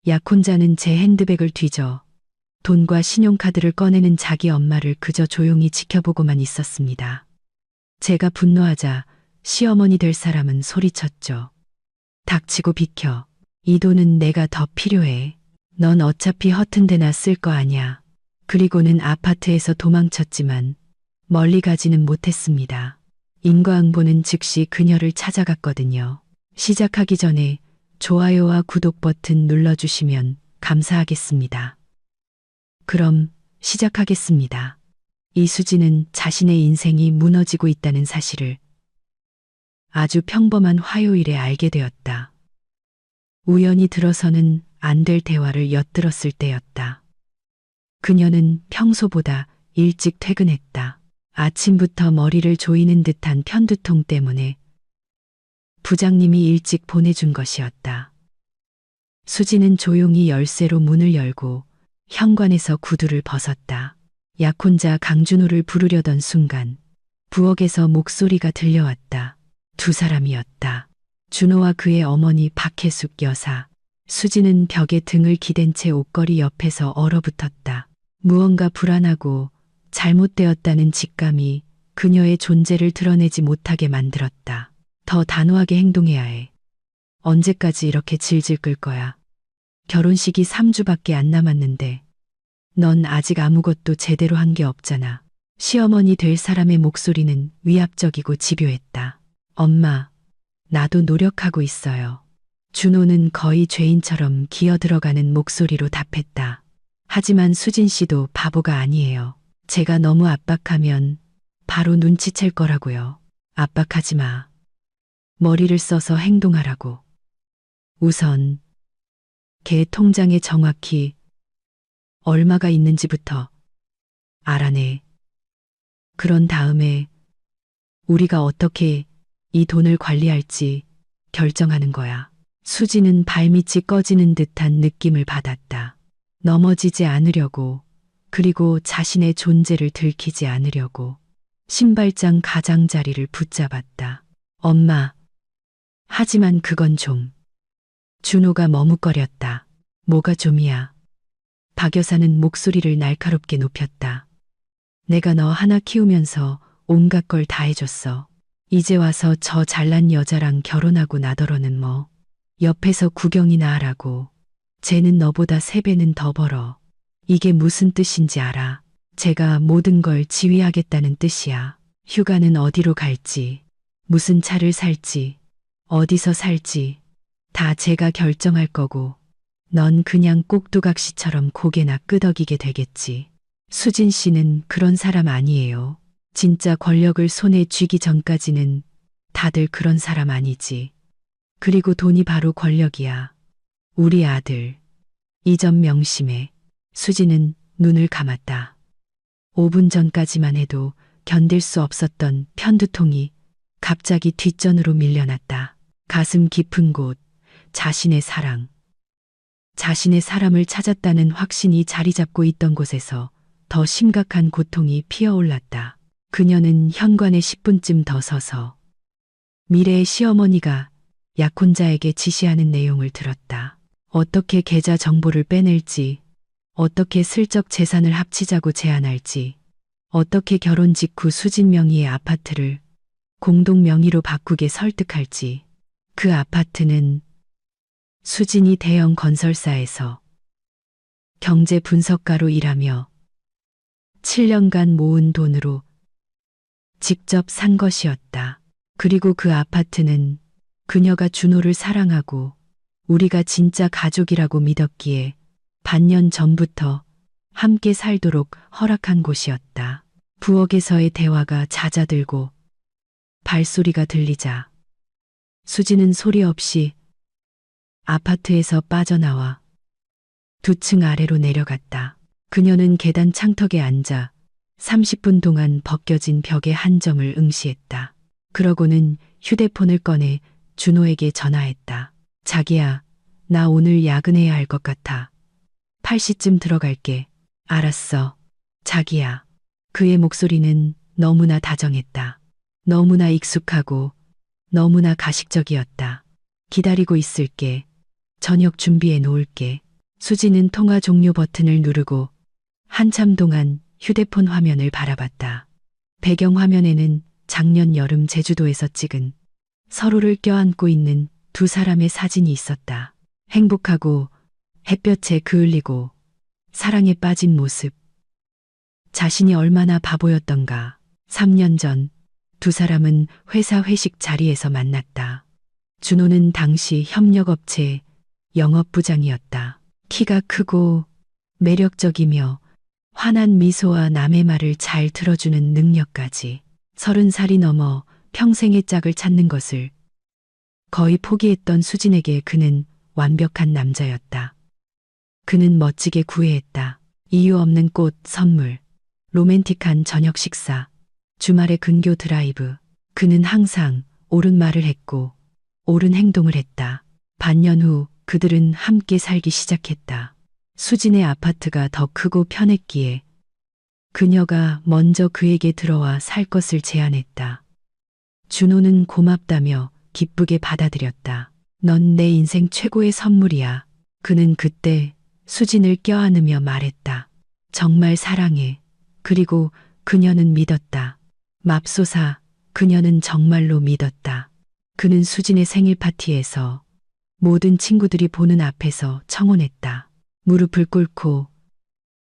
약혼자는 제 핸드백을 뒤져 돈과 신용카드를 꺼내는 자기 엄마를 그저 조용히 지켜보고만 있었습니다. 제가 분노하자 시어머니 될 사람은 소리쳤죠. 닥치고 비켜. 이 돈은 내가 더 필요해. 넌 어차피 허튼 데나 쓸 거 아냐. 그리고는 아파트에서 도망쳤지만 멀리 가지는 못했습니다. 인과응보는 즉시 그녀를 찾아갔거든요. 시작하기 전에 좋아요와 구독 버튼 눌러주시면 감사하겠습니다. 그럼 시작하겠습니다. 이수진은 자신의 인생이 무너지고 있다는 사실을 아주 평범한 화요일에 알게 되었다. 우연히 들어서는 안 될 대화를 엿들었을 때였다. 그녀는 평소보다 일찍 퇴근했다. 아침부터 머리를 조이는 듯한 편두통 때문에 부장님이 일찍 보내준 것이었다. 수지는 조용히 열쇠로 문을 열고 현관에서 구두를 벗었다. 약혼자 강준호를 부르려던 순간 부엌에서 목소리가 들려왔다. 두 사람이었다. 준호와 그의 어머니 박혜숙 여사. 수지는 벽에 등을 기댄 채 옷걸이 옆에서 얼어붙었다. 무언가 불안하고 잘못되었다는 직감이 그녀의 존재를 드러내지 못하게 만들었다. 더 단호하게 행동해야 해. 언제까지 이렇게 질질 끌 거야. 결혼식이 3주밖에 안 남았는데 넌 아직 아무것도 제대로 한 게 없잖아. 시어머니 될 사람의 목소리는 위압적이고 집요했다. 엄마, 나도 노력하고 있어요. 준호는 거의 죄인처럼 기어들어가는 목소리로 답했다. 하지만 수진 씨도 바보가 아니에요. 제가 너무 압박하면 바로 눈치챌 거라고요. 압박하지 마. 머리를 써서 행동하라고. 우선 걔 통장에 정확히 얼마가 있는지부터 알아내. 그런 다음에 우리가 어떻게 이 돈을 관리할지 결정하는 거야. 수지는 발밑이 꺼지는 듯한 느낌을 받았다. 넘어지지 않으려고, 그리고 자신의 존재를 들키지 않으려고 신발장 가장자리를 붙잡았다. 엄마. 하지만 그건 좀. 준호가 머뭇거렸다. 뭐가 좀이야. 박 여사는 목소리를 날카롭게 높였다. 내가 너 하나 키우면서 온갖 걸 다 해줬어. 이제 와서 저 잘난 여자랑 결혼하고 나더러는 뭐 옆에서 구경이나 하라고. 쟤는 너보다 3배는 더 벌어. 이게 무슨 뜻인지 알아? 제가 모든 걸 지휘하겠다는 뜻이야. 휴가는 어디로 갈지, 무슨 차를 살지, 어디서 살지 다 제가 결정할 거고 넌 그냥 꼭두각시처럼 고개나 끄덕이게 되겠지. 수진 씨는 그런 사람 아니에요. 진짜 권력을 손에 쥐기 전까지는 다들 그런 사람 아니지. 그리고 돈이 바로 권력이야. 우리 아들. 이 점 명심해. 수지는 눈을 감았다. 5분 전까지만 해도 견딜 수 없었던 편두통이 갑자기 뒷전으로 밀려났다. 가슴 깊은 곳, 자신의 사랑. 자신의 사람을 찾았다는 확신이 자리 잡고 있던 곳에서 더 심각한 고통이 피어올랐다. 그녀는 현관에 10분쯤 더 서서 미래의 시어머니가 약혼자에게 지시하는 내용을 들었다. 어떻게 계좌 정보를 빼낼지, 어떻게 슬쩍 재산을 합치자고 제안할지, 어떻게 결혼 직후 수진 명의의 아파트를 공동 명의로 바꾸게 설득할지. 그 아파트는 수진이 대형 건설사에서 경제 분석가로 일하며 7년간 모은 돈으로 직접 산 것이었다. 그리고 그 아파트는 그녀가 준호를 사랑하고 우리가 진짜 가족이라고 믿었기에 반년 전부터 함께 살도록 허락한 곳이었다. 부엌에서의 대화가 잦아들고 발소리가 들리자 수지는 소리 없이 아파트에서 빠져나와 두 층 아래로 내려갔다. 그녀는 계단 창턱에 앉아 30분 동안 벗겨진 벽의 한 점을 응시했다. 그러고는 휴대폰을 꺼내 준호에게 전화했다. 자기야, 나 오늘 야근해야 할 것 같아. 8시쯤 들어갈게. 알았어. 자기야. 그의 목소리는 너무나 다정했다. 너무나 익숙하고 너무나 가식적이었다. 기다리고 있을게. 저녁 준비해 놓을게. 수지는 통화 종료 버튼을 누르고 한참 동안 휴대폰 화면을 바라봤다. 배경 화면에는 작년 여름 제주도에서 찍은 서로를 껴안고 있는 두 사람의 사진이 있었다. 행복하고 햇볕에 그을리고 사랑에 빠진 모습. 자신이 얼마나 바보였던가. 3년 전 두 사람은 회사 회식 자리에서 만났다. 준호는 당시 협력업체 영업부장이었다. 키가 크고 매력적이며 환한 미소와 남의 말을 잘 들어주는 능력까지. 30살이 넘어 평생의 짝을 찾는 것을 거의 포기했던 수진에게 그는 완벽한 남자였다. 그는 멋지게 구애했다. 이유 없는 꽃, 선물, 로맨틱한 저녁 식사, 주말의 근교 드라이브. 그는 항상 옳은 말을 했고 옳은 행동을 했다. 반년 후 그들은 함께 살기 시작했다. 수진의 아파트가 더 크고 편했기에 그녀가 먼저 그에게 들어와 살 것을 제안했다. 준호는 고맙다며 기쁘게 받아들였다. 넌 내 인생 최고의 선물이야. 그는 그때 수진을 껴안으며 말했다. 정말 사랑해. 그리고 그녀는 믿었다. 맙소사, 그녀는 정말로 믿었다. 그는 수진의 생일 파티에서 모든 친구들이 보는 앞에서 청혼했다. 무릎을 꿇고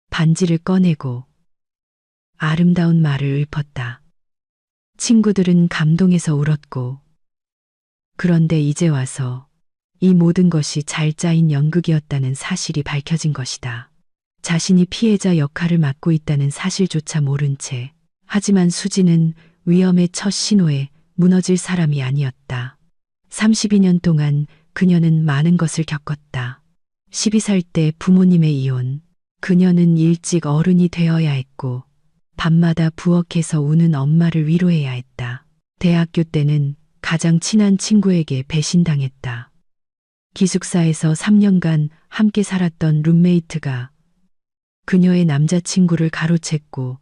반지를 꺼내고 아름다운 말을 읊었다. 친구들은 감동해서 울었고, 그런데 이제 와서 이 모든 것이 잘 짜인 연극이었다는 사실이 밝혀진 것이다. 자신이 피해자 역할을 맡고 있다는 사실조차 모른 채. 하지만 수지는 위험의 첫 신호에 무너질 사람이 아니었다. 32년 동안 그녀는 많은 것을 겪었다. 12살 때 부모님의 이혼. 그녀는 일찍 어른이 되어야 했고 밤마다 부엌에서 우는 엄마를 위로해야 했다. 대학교 때는 가장 친한 친구에게 배신당했다. 기숙사에서 3년간 함께 살았던 룸메이트가 그녀의 남자친구를 가로챘고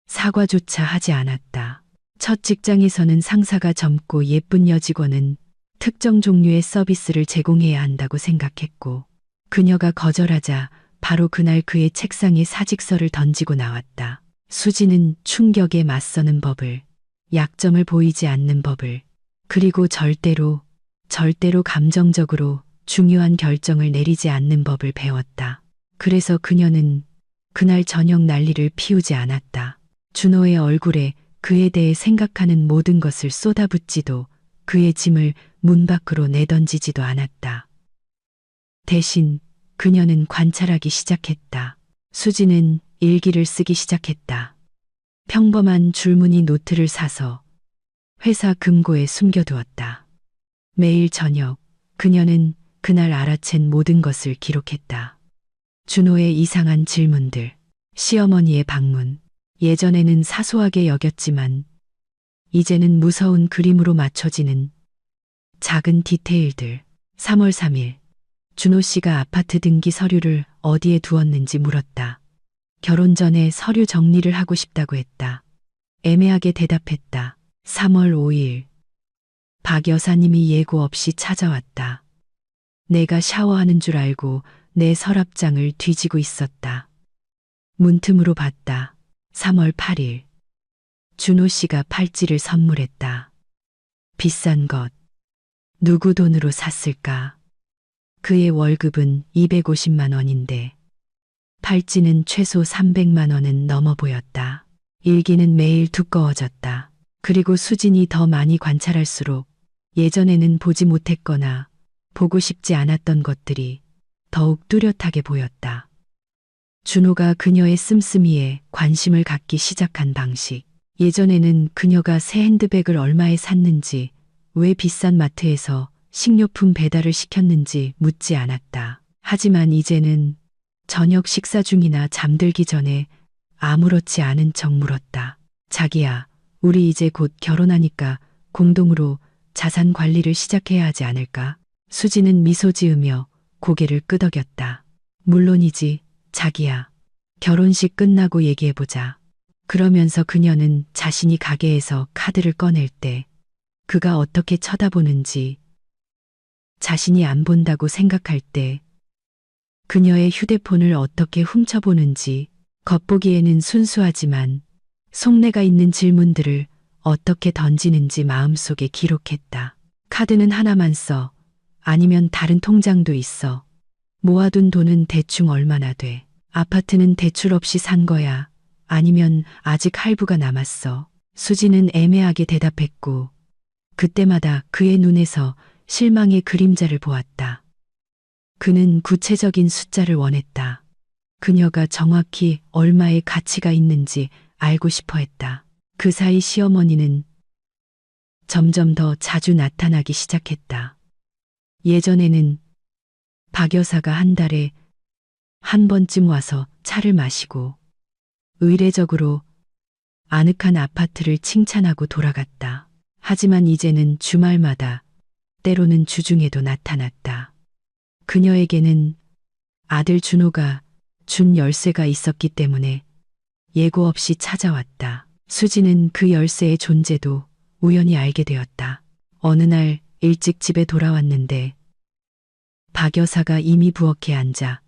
사과조차 하지 않았다. 첫 직장에서는 상사가 젊고 예쁜 여직원은 특정 종류의 서비스를 제공해야 한다고 생각했고, 그녀가 거절하자 바로 그날 그의 책상에 사직서를 던지고 나왔다. 수지는 충격에 맞서는 법을, 약점을 보이지 않는 법을, 그리고 절대로 감정적으로 중요한 결정을 내리지 않는 법을 배웠다. 그래서 그녀는 그날 저녁 난리를 피우지 않았다. 준호의 얼굴에 그에 대해 생각하는 모든 것을 쏟아붓지도 그의 짐을 문 밖으로 내던지지도 않았다. 대신 그녀는 관찰하기 시작했다. 수지는 일기를 쓰기 시작했다. 평범한 줄무늬 노트를 사서 회사 금고에 숨겨두었다. 매일 저녁 그녀는 그날 알아챈 모든 것을 기록했다. 준호의 이상한 질문들, 시어머니의 방문, 예전에는 사소하게 여겼지만 이제는 무서운 그림으로 맞춰지는 작은 디테일들. 3월 3일 준호 씨가 아파트 등기 서류를 어디에 두었는지 물었다. 결혼 전에 서류 정리를 하고 싶다고 했다. 애매하게 대답했다. 3월 5일 박 여사님이 예고 없이 찾아왔다. 내가 샤워하는 줄 알고 내 서랍장을 뒤지고 있었다. 문틈으로 봤다. 3월 8일 준호 씨가 팔찌를 선물했다. 비싼 것. 누구 돈으로 샀을까? 그의 월급은 250만 원인데 팔찌는 최소 300만 원은 넘어 보였다. 일기는 매일 두꺼워졌다. 그리고 수진이 더 많이 관찰할수록 예전에는 보지 못했거나 보고 싶지 않았던 것들이 더욱 뚜렷하게 보였다. 준호가 그녀의 씀씀이에 관심을 갖기 시작한 방식. 예전에는 그녀가 새 핸드백을 얼마에 샀는지, 왜 비싼 마트에서 식료품 배달을 시켰는지 묻지 않았다. 하지만 이제는 저녁 식사 중이나 잠들기 전에 아무렇지 않은 척 물었다. 자기야, 우리 이제 곧 결혼하니까 공동으로 자산 관리를 시작해야 하지 않을까? 수지는 미소 지으며 고개를 끄덕였다. 물론이지, 자기야. 결혼식 끝나고 얘기해보자. 그러면서 그녀는 자신이 가게에서 카드를 꺼낼 때 그가 어떻게 쳐다보는지, 자신이 안 본다고 생각할 때 그녀의 휴대폰을 어떻게 훔쳐보는지, 겉보기에는 순수하지만 속내가 있는 질문들을 어떻게 던지는지 마음속에 기록했다. 카드는 하나만 써. 아니면 다른 통장도 있어. 모아둔 돈은 대충 얼마나 돼. 아파트는 대출 없이 산 거야. 아니면 아직 할부가 남았어. 수지는 애매하게 대답했고 그때마다 그의 눈에서 실망의 그림자를 보았다. 그는 구체적인 숫자를 원했다. 그녀가 정확히 얼마의 가치가 있는지 알고 싶어 했다. 그 사이 시어머니는 점점 더 자주 나타나기 시작했다. 예전에는 박 여사가 한 달에 한 번쯤 와서 차를 마시고 의례적으로 아늑한 아파트를 칭찬하고 돌아갔다. 하지만 이제는 주말마다 때로는 주중에도 나타났다. 그녀에게는 아들 준호가 준 열쇠가 있었기 때문에 예고 없이 찾아왔다. 수지는 그 열쇠의 존재도 우연히 알게 되었다. 어느 날 일찍 집에 돌아왔는데 박 여사가 이미 부엌에 앉아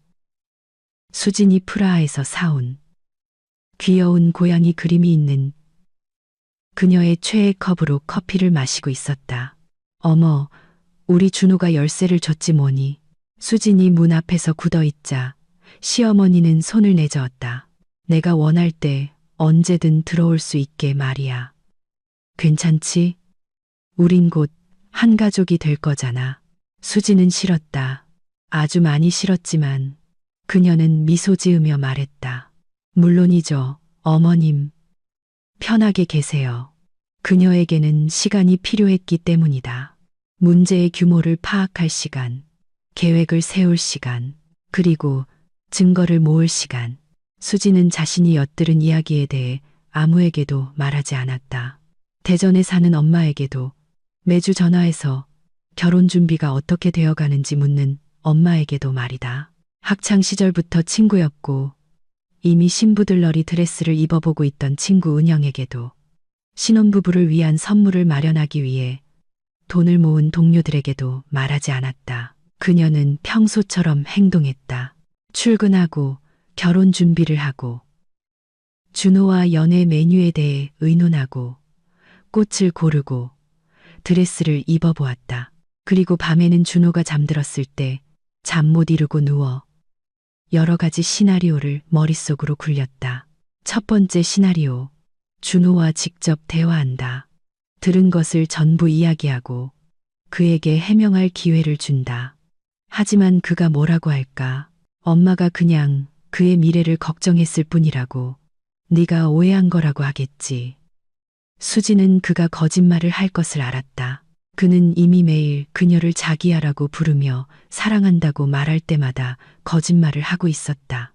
수진이 프라하에서 사온 귀여운 고양이 그림이 있는 그녀의 최애 컵으로 커피를 마시고 있었다. 어머, 우리 준호가 열쇠를 줬지 뭐니. 수진이 문 앞에서 굳어있자 시어머니는 손을 내저었다. 내가 원할 때 언제든 들어올 수 있게 말이야. 괜찮지? 우린 곧 한 가족이 될 거잖아. 수지는 싫었다. 아주 많이 싫었지만 그녀는 미소 지으며 말했다. 물론이죠, 어머님. 편하게 계세요. 그녀에게는 시간이 필요했기 때문이다. 문제의 규모를 파악할 시간, 계획을 세울 시간, 그리고 증거를 모을 시간. 수지는 자신이 엿들은 이야기에 대해 아무에게도 말하지 않았다. 대전에 사는 엄마에게도 매주 전화해서 결혼 준비가 어떻게 되어가는지 묻는 엄마에게도 말이다. 학창 시절부터 친구였고 이미 신부들러리 드레스를 입어보고 있던 친구 은영에게도 신혼부부를 위한 선물을 마련하기 위해 돈을 모은 동료들에게도 말하지 않았다. 그녀는 평소처럼 행동했다. 출근하고 결혼 준비를 하고 준호와 연애 메뉴에 대해 의논하고 꽃을 고르고 드레스를 입어보았다. 그리고 밤에는 준호가 잠들었을 때 잠 못 이루고 누워 여러 가지 시나리오를 머릿속으로 굴렸다. 첫 번째 시나리오, 준호와 직접 대화한다. 들은 것을 전부 이야기하고 그에게 해명할 기회를 준다. 하지만 그가 뭐라고 할까? 엄마가 그냥 그의 미래를 걱정했을 뿐이라고, 네가 오해한 거라고 하겠지. 수지는 그가 거짓말을 할 것을 알았다. 그는 이미 매일 그녀를 자기야라고 부르며 사랑한다고 말할 때마다 거짓말을 하고 있었다.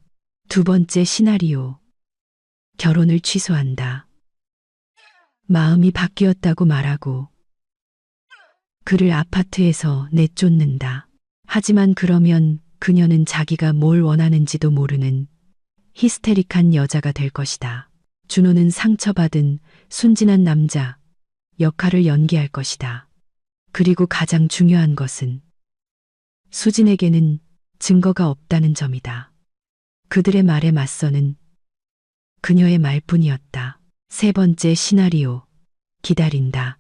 두 번째 시나리오, 결혼을 취소한다. 마음이 바뀌었다고 말하고 그를 아파트에서 내쫓는다. 하지만 그러면 그녀는 자기가 뭘 원하는지도 모르는 히스테릭한 여자가 될 것이다. 준호는 상처받은 순진한 남자 역할을 연기할 것이다. 그리고 가장 중요한 것은 수진에게는 증거가 없다는 점이다. 그들의 말에 맞서는 그녀의 말뿐이었다. 세 번째 시나리오, 기다린다.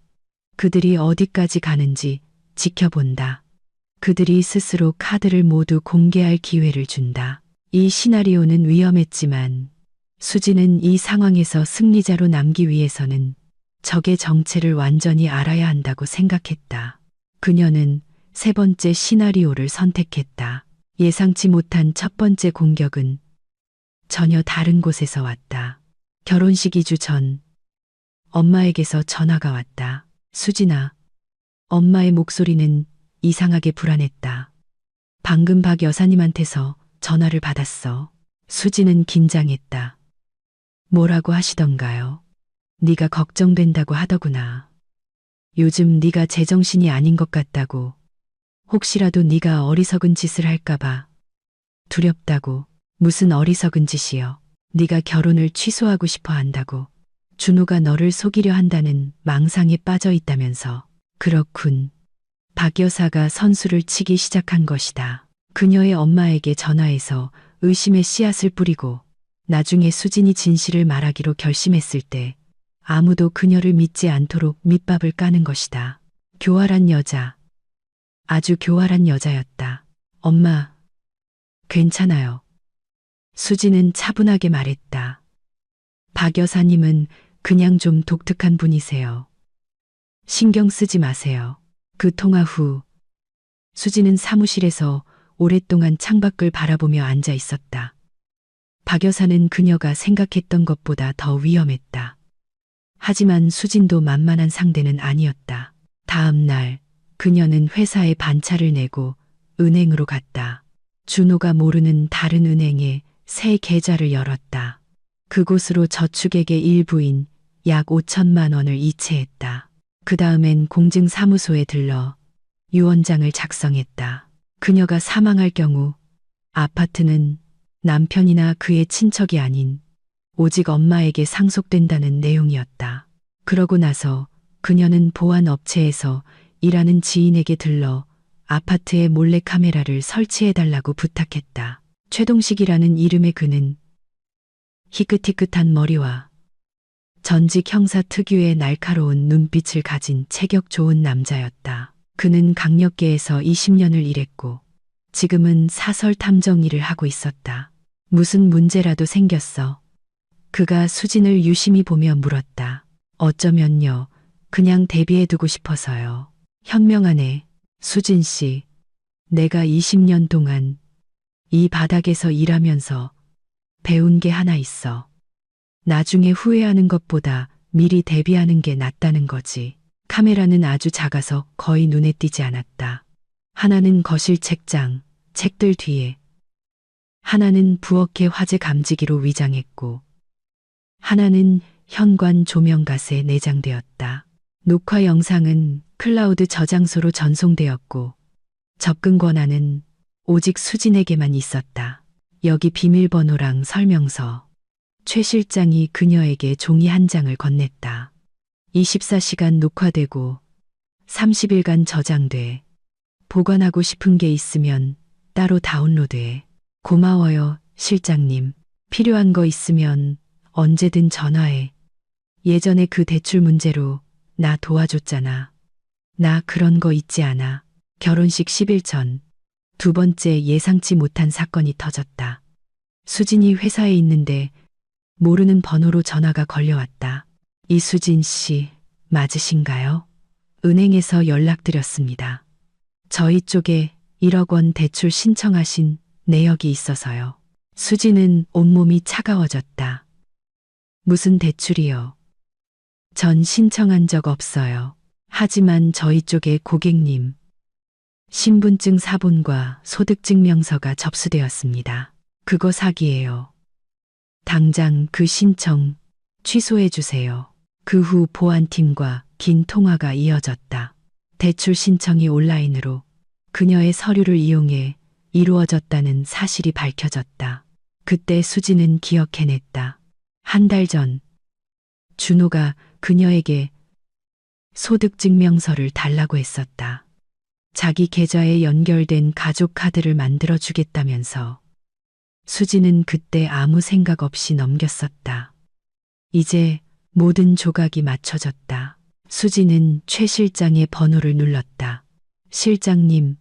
그들이 어디까지 가는지 지켜본다. 그들이 스스로 카드를 모두 공개할 기회를 준다. 이 시나리오는 위험했지만 수지는 이 상황에서 승리자로 남기 위해서는 적의 정체를 완전히 알아야 한다고 생각했다. 그녀는 세 번째 시나리오를 선택했다. 예상치 못한 첫 번째 공격은 전혀 다른 곳에서 왔다. 결혼식 2주 전 엄마에게서 전화가 왔다. 수진아. 엄마의 목소리는 이상하게 불안했다. 방금 박 여사님한테서 전화를 받았어. 수지는 긴장했다. 뭐라고 하시던가요? 네가 걱정된다고 하더구나. 요즘 네가 제정신이 아닌 것 같다고. 혹시라도 네가 어리석은 짓을 할까봐 두렵다고. 무슨 어리석은 짓이여. 네가 결혼을 취소하고 싶어 한다고. 준호가 너를 속이려 한다는 망상에 빠져 있다면서. 그렇군. 박 여사가 선수를 치기 시작한 것이다. 그녀의 엄마에게 전화해서 의심의 씨앗을 뿌리고 나중에 수진이 진실을 말하기로 결심했을 때 아무도 그녀를 믿지 않도록 밑밥을 까는 것이다. 교활한 여자. 아주 교활한 여자였다. 엄마, 괜찮아요. 수진은 차분하게 말했다. 박 여사님은 그냥 좀 독특한 분이세요. 신경 쓰지 마세요. 그 통화 후 수진은 사무실에서 오랫동안 창밖을 바라보며 앉아 있었다. 박 여사는 그녀가 생각했던 것보다 더 위험했다. 하지만 수진도 만만한 상대는 아니었다. 다음 날 그녀는 회사에 반차를 내고 은행으로 갔다. 준호가 모르는 다른 은행에 새 계좌를 열었다. 그곳으로 저축액의 일부인 약 5천만 원을 이체했다. 그 다음엔 공증사무소에 들러 유언장을 작성했다. 그녀가 사망할 경우 아파트는 남편이나 그의 친척이 아닌 오직 엄마에게 상속된다는 내용이었다. 그러고 나서 그녀는 보안업체에서 일하는 지인에게 들러 아파트에 몰래카메라를 설치해달라고 부탁했다. 최동식이라는 이름의 그는 희끗희끗한 머리와 전직 형사 특유의 날카로운 눈빛을 가진 체격 좋은 남자였다. 그는 강력계에서 20년을 일했고 지금은 사설 탐정 일을 하고 있었다. 무슨 문제라도 생겼어. 그가 수진을 유심히 보며 물었다. 어쩌면요. 그냥 대비해두고 싶어서요. 현명하네. 수진 씨. 내가 20년 동안 이 바닥에서 일하면서 배운 게 하나 있어. 나중에 후회하는 것보다 미리 대비하는 게 낫다는 거지. 카메라는 아주 작아서 거의 눈에 띄지 않았다. 하나는 거실 책장, 책들 뒤에, 하나는 부엌의 화재 감지기로 위장했고, 하나는 현관 조명갓에 내장되었다. 녹화 영상은 클라우드 저장소로 전송되었고, 접근 권한은 오직 수진에게만 있었다. 여기 비밀번호랑 설명서. 최 실장이 그녀에게 종이 한 장을 건넸다. 24시간 녹화되고 30일간 저장돼. 보관하고 싶은 게 있으면 따로 다운로드해. 고마워요, 실장님. 필요한 거 있으면 언제든 전화해. 예전에 그 대출 문제로 나 도와줬잖아. 나 그런 거 잊지 않아. 결혼식 10일 전 두 번째 예상치 못한 사건이 터졌다. 수진이 회사에 있는데 모르는 번호로 전화가 걸려왔다. 이수진 씨, 맞으신가요? 은행에서 연락드렸습니다. 저희 쪽에 1억 원 대출 신청하신 내역이 있어서요. 수진은 온몸이 차가워졌다. 무슨 대출이요? 전 신청한 적 없어요. 하지만 저희 쪽에 고객님 신분증 사본과 소득증명서가 접수되었습니다. 그거 사기예요. 당장 그 신청 취소해 주세요. 그 후 보안팀과 긴 통화가 이어졌다. 대출 신청이 온라인으로 그녀의 서류를 이용해 이루어졌다는 사실이 밝혀졌다. 그때 수진은 기억해냈다. 한 달 전 준호가 그녀에게 소득증명서를 달라고 했었다. 자기 계좌에 연결된 가족 카드를 만들어 주겠다면서 수진은 그때 아무 생각 없이 넘겼었다. 이제 모든 조각이 맞춰졌다. 수진은 최 실장의 번호를 눌렀다. 실장님,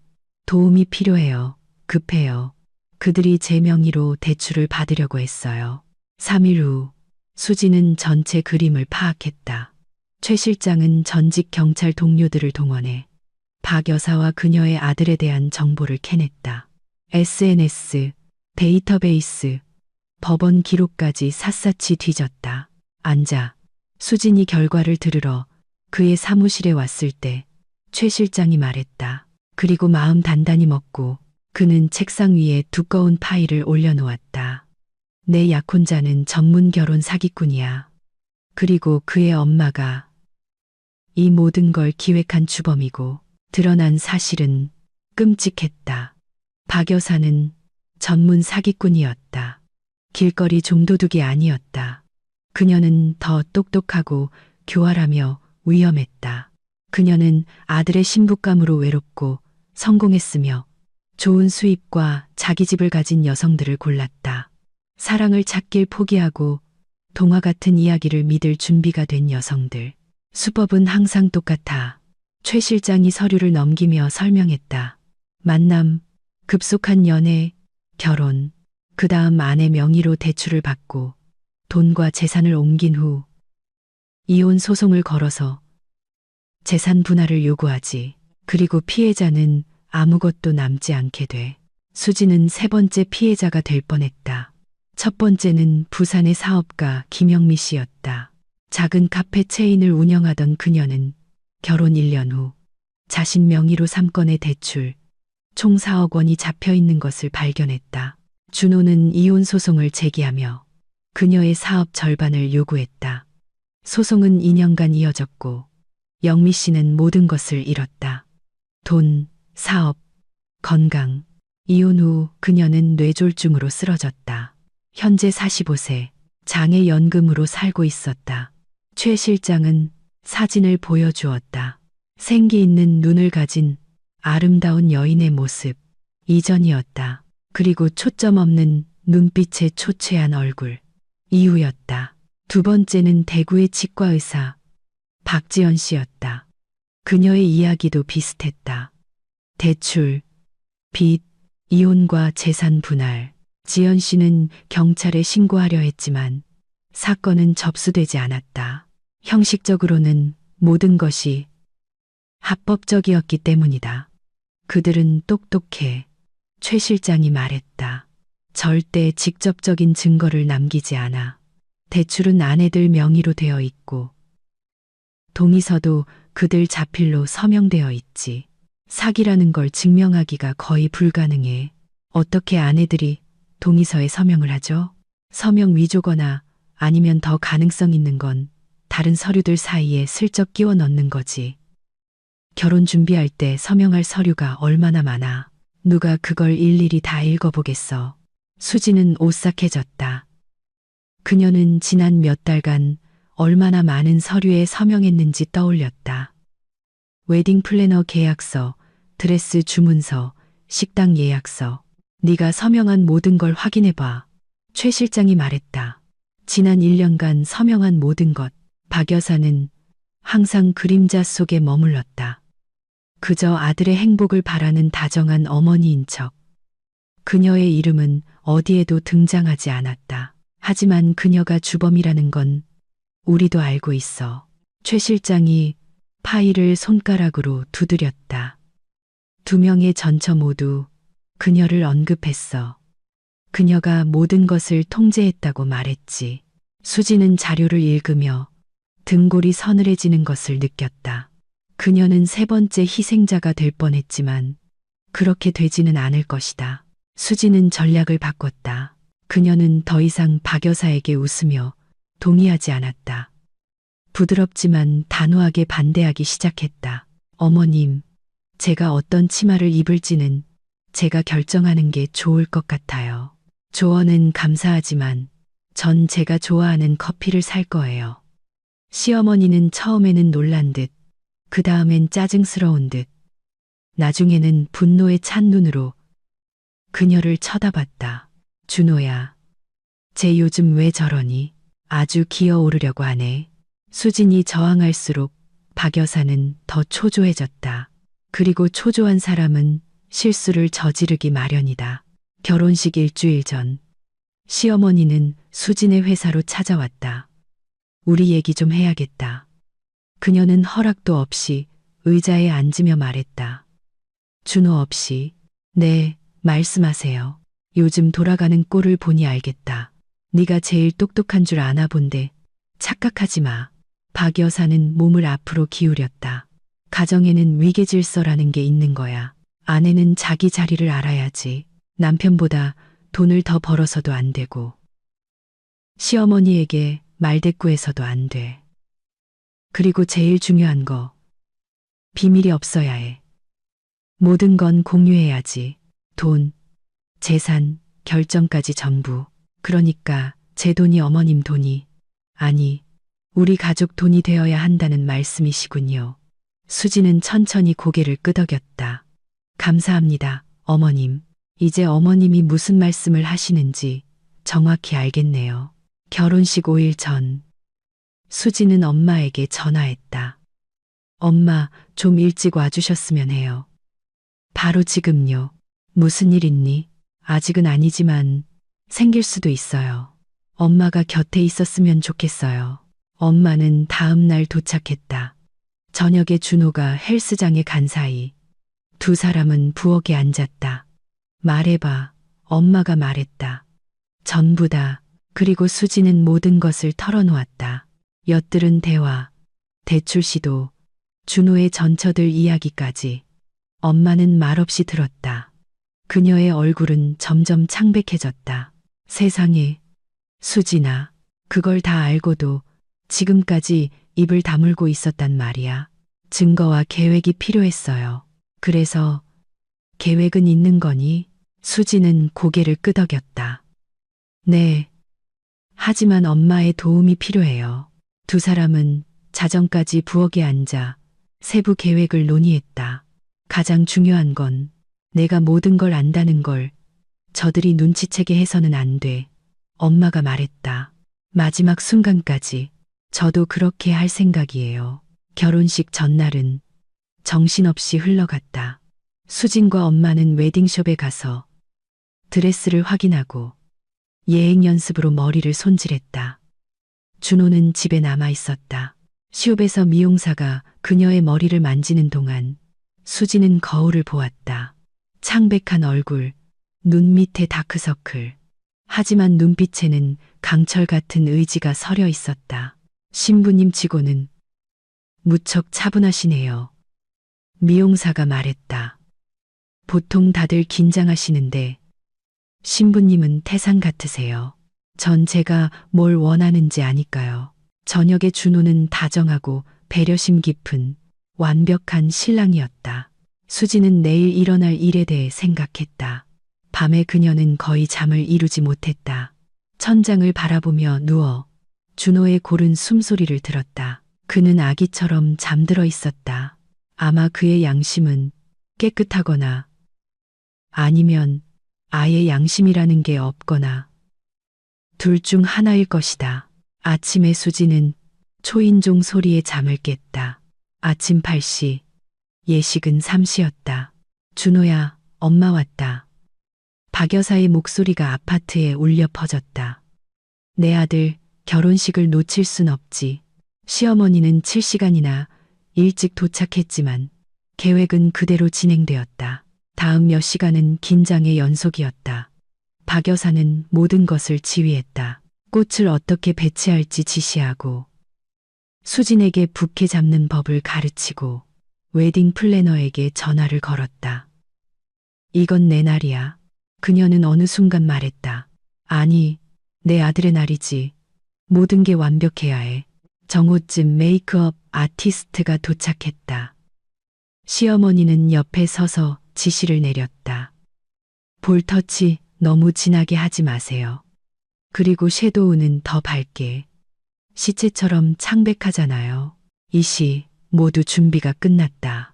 도움이 필요해요. 급해요. 그들이 제 명의로 대출을 받으려고 했어요. 3일 후 수진은 전체 그림을 파악했다. 최 실장은 전직 경찰 동료들을 동원해 박 여사와 그녀의 아들에 대한 정보를 캐냈다. SNS, 데이터베이스, 법원 기록까지 샅샅이 뒤졌다. 앉아. 수진이 결과를 들으러 그의 사무실에 왔을 때 최 실장이 말했다. 그리고 마음 단단히 먹고 그는 책상 위에 두꺼운 파일을 올려놓았다. 내 약혼자는 전문 결혼 사기꾼이야. 그리고 그의 엄마가 이 모든 걸 기획한 주범이고 드러난 사실은 끔찍했다. 박 여사는 전문 사기꾼이었다. 길거리 좀도둑이 아니었다. 그녀는 더 똑똑하고 교활하며 위험했다. 그녀는 아들의 신부감으로 외롭고 성공했으며 좋은 수입과 자기 집을 가진 여성들을 골랐다. 사랑을 찾길 포기하고 동화 같은 이야기를 믿을 준비가 된 여성들. 수법은 항상 똑같아. 최 실장이 서류를 넘기며 설명했다. 만남, 급속한 연애, 결혼, 그 다음 아내 명의로 대출을 받고 돈과 재산을 옮긴 후 이혼 소송을 걸어서 재산 분할을 요구하지. 그리고 피해자는 아무것도 남지 않게 돼. 수지는 세 번째 피해자가 될 뻔했다. 첫 번째는 부산의 사업가 김영미 씨였다. 작은 카페 체인을 운영하던 그녀는 결혼 1년 후 자신 명의로 3건의 대출, 총 4억 원이 잡혀 있는 것을 발견했다. 준호는 이혼 소송을 제기하며 그녀의 사업 절반을 요구했다. 소송은 2년간 이어졌고 영미 씨는 모든 것을 잃었다. 돈, 사업, 건강. 이혼 후 그녀는 뇌졸중으로 쓰러졌다. 현재 45세, 장애연금으로 살고 있었다. 최 실장은 사진을 보여주었다. 생기 있는 눈을 가진 아름다운 여인의 모습, 이전이었다. 그리고 초점 없는 눈빛의 초췌한 얼굴, 이후였다. 두 번째는 대구의 치과의사 박지연 씨였다. 그녀의 이야기도 비슷했다. 대출, 빚, 이혼과 재산 분할. 지연 씨는 경찰에 신고하려 했지만 사건은 접수되지 않았다. 형식적으로는 모든 것이 합법적이었기 때문이다. 그들은 똑똑해. 최 실장이 말했다. 절대 직접적인 증거를 남기지 않아. 대출은 아내들 명의로 되어 있고 동의서도 그들 자필로 서명되어 있지. 사기라는 걸 증명하기가 거의 불가능해. 어떻게 아내들이 동의서에 서명을 하죠? 서명 위조거나 아니면 더 가능성 있는 건 다른 서류들 사이에 슬쩍 끼워 넣는 거지. 결혼 준비할 때 서명할 서류가 얼마나 많아. 누가 그걸 일일이 다 읽어보겠어. 수지는 오싹해졌다. 그녀는 지난 몇 달간 얼마나 많은 서류에 서명했는지 떠올렸다. 웨딩 플래너 계약서, 드레스 주문서, 식당 예약서. 네가 서명한 모든 걸 확인해봐. 최 실장이 말했다. 지난 1년간 서명한 모든 것. 박 여사는 항상 그림자 속에 머물렀다. 그저 아들의 행복을 바라는 다정한 어머니인 척. 그녀의 이름은 어디에도 등장하지 않았다. 하지만 그녀가 주범이라는 건 우리도 알고 있어. 최 실장이 파일을 손가락으로 두드렸다. 2명의 전처 모두 그녀를 언급했어. 그녀가 모든 것을 통제했다고 말했지. 수지는 자료를 읽으며 등골이 서늘해지는 것을 느꼈다. 그녀는 세 번째 희생자가 될 뻔했지만 그렇게 되지는 않을 것이다. 수지는 전략을 바꿨다. 그녀는 더 이상 박 여사에게 웃으며 동의하지 않았다. 부드럽지만 단호하게 반대하기 시작했다. 어머님, 제가 어떤 치마를 입을지는 제가 결정하는 게 좋을 것 같아요. 조언은 감사하지만 전 제가 좋아하는 커피를 살 거예요. 시어머니는 처음에는 놀란 듯, 그 다음엔 짜증스러운 듯, 나중에는 분노에 찬 눈으로 그녀를 쳐다봤다. 준호야, 쟤 요즘 왜 저러니? 아주 기어오르려고 하네. 수진이 저항할수록 박 여사는 더 초조해졌다. 그리고 초조한 사람은 실수를 저지르기 마련이다. 결혼식 일주일 전, 시어머니는 수진의 회사로 찾아왔다. 우리 얘기 좀 해야겠다. 그녀는 허락도 없이 의자에 앉으며 말했다. 준호 없이. 네, 말씀하세요. 요즘 돌아가는 꼴을 보니 알겠다. 네가 제일 똑똑한 줄 아나 본데 착각하지 마. 박 여사는 몸을 앞으로 기울였다. 가정에는 위계질서라는 게 있는 거야. 아내는 자기 자리를 알아야지. 남편보다 돈을 더 벌어서도 안 되고 시어머니에게 말대꾸해서도 안 돼. 그리고 제일 중요한 거, 비밀이 없어야 해. 모든 건 공유해야지. 돈, 재산, 결정까지 전부. 그러니까 제 돈이 어머님 돈이, 아니, 우리 가족 돈이 되어야 한다는 말씀이시군요. 수지는 천천히 고개를 끄덕였다. 감사합니다, 어머님, 이제 어머님이 무슨 말씀을 하시는지 정확히 알겠네요. 결혼식 5일 전, 수지는 엄마에게 전화했다. 엄마, 좀 일찍 와주셨으면 해요. 바로 지금요. 무슨 일 있니? 아직은 아니지만 생길 수도 있어요. 엄마가 곁에 있었으면 좋겠어요. 엄마는 다음 날 도착했다. 저녁에 준호가 헬스장에 간 사이 두 사람은 부엌에 앉았다. 말해봐. 엄마가 말했다. 전부 다. 그리고 수지는 모든 것을 털어놓았다. 엿들은 대화, 대출 시도, 준호의 전처들 이야기까지. 엄마는 말없이 들었다. 그녀의 얼굴은 점점 창백해졌다. 세상에, 수진아, 그걸 다 알고도 지금까지 입을 다물고 있었단 말이야. 증거와 계획이 필요했어요. 그래서 계획은 있는 거니? 수지는 고개를 끄덕였다. 네. 하지만 엄마의 도움이 필요해요. 두 사람은 자정까지 부엌에 앉아 세부 계획을 논의했다. 가장 중요한 건 내가 모든 걸 안다는 걸 저들이 눈치채게 해서는 안 돼. 엄마가 말했다. 마지막 순간까지 저도 그렇게 할 생각이에요. 결혼식 전날은 정신없이 흘러갔다. 수진과 엄마는 웨딩숍에 가서 드레스를 확인하고 예행 연습으로 머리를 손질했다. 준호는 집에 남아 있었다. 숍에서 미용사가 그녀의 머리를 만지는 동안 수지는 거울을 보았다. 창백한 얼굴, 눈 밑에 다크서클. 하지만 눈빛에는 강철 같은 의지가 서려 있었다. 신부님 치고는 무척 차분하시네요. 미용사가 말했다. 보통 다들 긴장하시는데 신부님은 태산 같으세요. 전 제가 뭘 원하는지 아니까요. 저녁에 준호는 다정하고 배려심 깊은 완벽한 신랑이었다. 수지는 내일 일어날 일에 대해 생각했다. 밤에 그녀는 거의 잠을 이루지 못했다. 천장을 바라보며 누워 준호의 고른 숨소리를 들었다. 그는 아기처럼 잠들어 있었다. 아마 그의 양심은 깨끗하거나 아니면 아예 양심이라는 게 없거나 둘 중 하나일 것이다. 아침에 수지는 초인종 소리에 잠을 깼다. 아침 8시, 예식은 3시였다. 준호야, 엄마 왔다. 박 여사의 목소리가 아파트에 울려 퍼졌다. 내 아들 결혼식을 놓칠 순 없지. 시어머니는 7시간이나 일찍 도착했지만 계획은 그대로 진행되었다. 다음 몇 시간은 긴장의 연속이었다. 박 여사는 모든 것을 지휘했다. 꽃을 어떻게 배치할지 지시하고 수진에게 부케 잡는 법을 가르치고 웨딩 플래너에게 전화를 걸었다. 이건 내 날이야. 그녀는 어느 순간 말했다. 아니, 내 아들의 날이지. 모든 게 완벽해야 해. 정오쯤 메이크업 아티스트가 도착했다. 시어머니는 옆에 서서 지시를 내렸다. 볼터치 너무 진하게 하지 마세요. 그리고 섀도우는 더 밝게. 시체처럼 창백하잖아요. 이 시 모두 준비가 끝났다.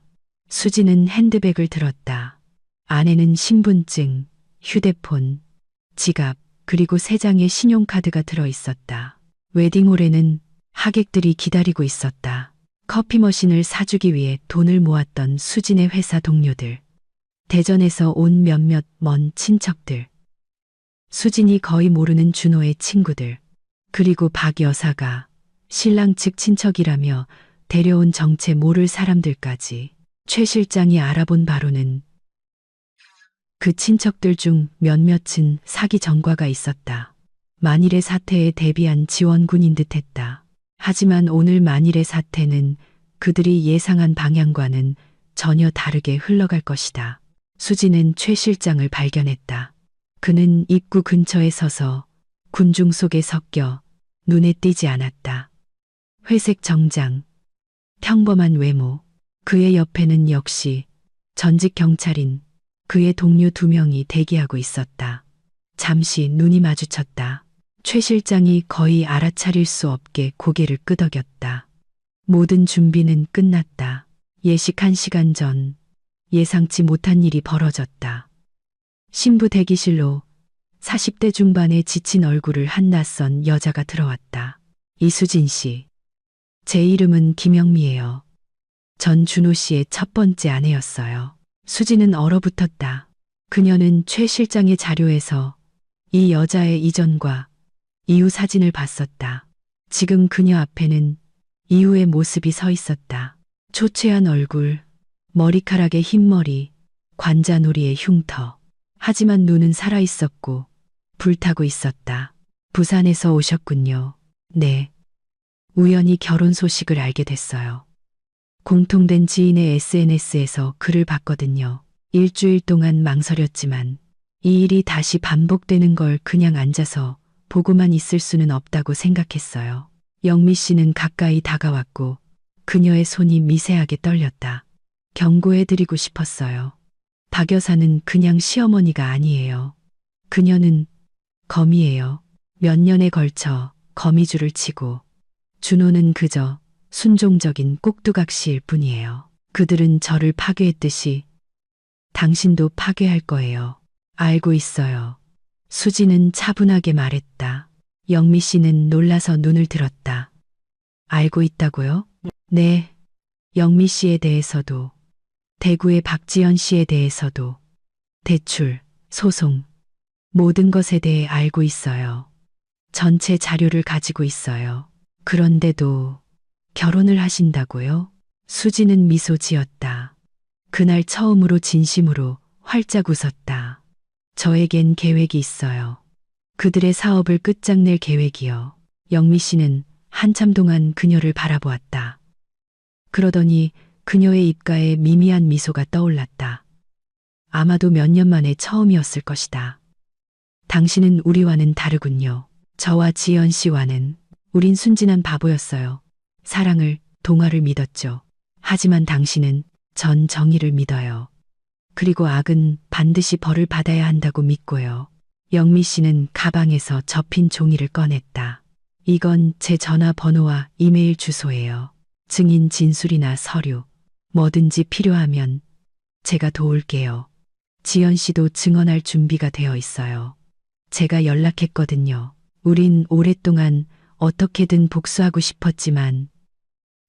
수지는 핸드백을 들었다. 안에는 신분증, 휴대폰, 지갑, 그리고 3장의 신용카드가 들어 있었다. 웨딩홀에는 하객들이 기다리고 있었다. 커피 머신을 사주기 위해 돈을 모았던 수진의 회사 동료들. 대전에서 온 몇몇 먼 친척들. 수진이 거의 모르는 준호의 친구들. 그리고 박 여사가 신랑 측 친척이라며 데려온 정체 모를 사람들까지. 최 실장이 알아본 바로는 그 친척들 중 몇몇은 사기 전과가 있었다. 만일의 사태에 대비한 지원군인 듯했다. 하지만 오늘 만일의 사태는 그들이 예상한 방향과는 전혀 다르게 흘러갈 것이다. 수지는 최 실장을 발견했다. 그는 입구 근처에 서서 군중 속에 섞여 눈에 띄지 않았다. 회색 정장, 평범한 외모, 그의 옆에는 역시 전직 경찰인 그의 동료 2명이 대기하고 있었다. 잠시 눈이 마주쳤다. 최 실장이 거의 알아차릴 수 없게 고개를 끄덕였다. 모든 준비는 끝났다. 예식 1시간 전 예상치 못한 일이 벌어졌다. 신부 대기실로 40대 중반의 지친 얼굴을 한 낯선 여자가 들어왔다. 이수진 씨. 제 이름은 김영미예요. 전 준호 씨의 첫 번째 아내였어요. 수진은 얼어붙었다. 그녀는 최 실장의 자료에서 이 여자의 이전과 이후 사진을 봤었다. 지금 그녀 앞에는 이후의 모습이 서 있었다. 초췌한 얼굴, 머리카락의 흰머리, 관자놀이의 흉터. 하지만 눈은 살아있었고 불타고 있었다. 부산에서 오셨군요. 네. 우연히 결혼 소식을 알게 됐어요. 공통된 지인의 SNS에서 글을 봤거든요. 일주일 동안 망설였지만 이 일이 다시 반복되는 걸 그냥 앉아서 보고만 있을 수는 없다고 생각했어요. 영미 씨는 가까이 다가왔고 그녀의 손이 미세하게 떨렸다. 경고해드리고 싶었어요. 박 여사는 그냥 시어머니가 아니에요. 그녀는 거미예요. 몇 년에 걸쳐 거미줄을 치고 준호는 그저 순종적인 꼭두각시일 뿐이에요. 그들은 저를 파괴했듯이 당신도 파괴할 거예요. 알고 있어요. 수지는 차분하게 말했다. 영미 씨는 놀라서 눈을 들었다. 알고 있다고요? 네. 영미 씨에 대해서도, 대구의 박지연 씨에 대해서도, 대출, 소송, 모든 것에 대해 알고 있어요. 전체 자료를 가지고 있어요. 그런데도 결혼을 하신다고요? 수지는 미소 지었다. 그날 처음으로 진심으로 활짝 웃었다. 저에겐 계획이 있어요. 그들의 사업을 끝장낼 계획이요. 영미 씨는 한참 동안 그녀를 바라보았다. 그러더니 그녀의 입가에 미미한 미소가 떠올랐다. 아마도 몇 년 만에 처음이었을 것이다. 당신은 우리와는 다르군요. 저와 지연 씨와는. 우린 순진한 바보였어요. 사랑을, 동화를 믿었죠. 하지만 당신은 전 정의를 믿어요. 그리고 악은 반드시 벌을 받아야 한다고 믿고요. 영미 씨는 가방에서 접힌 종이를 꺼냈다. 이건 제 전화번호와 이메일 주소예요. 증인 진술이나 서류, 뭐든지 필요하면 제가 도울게요. 지연 씨도 증언할 준비가 되어 있어요. 제가 연락했거든요. 우린 오랫동안 어떻게든 복수하고 싶었지만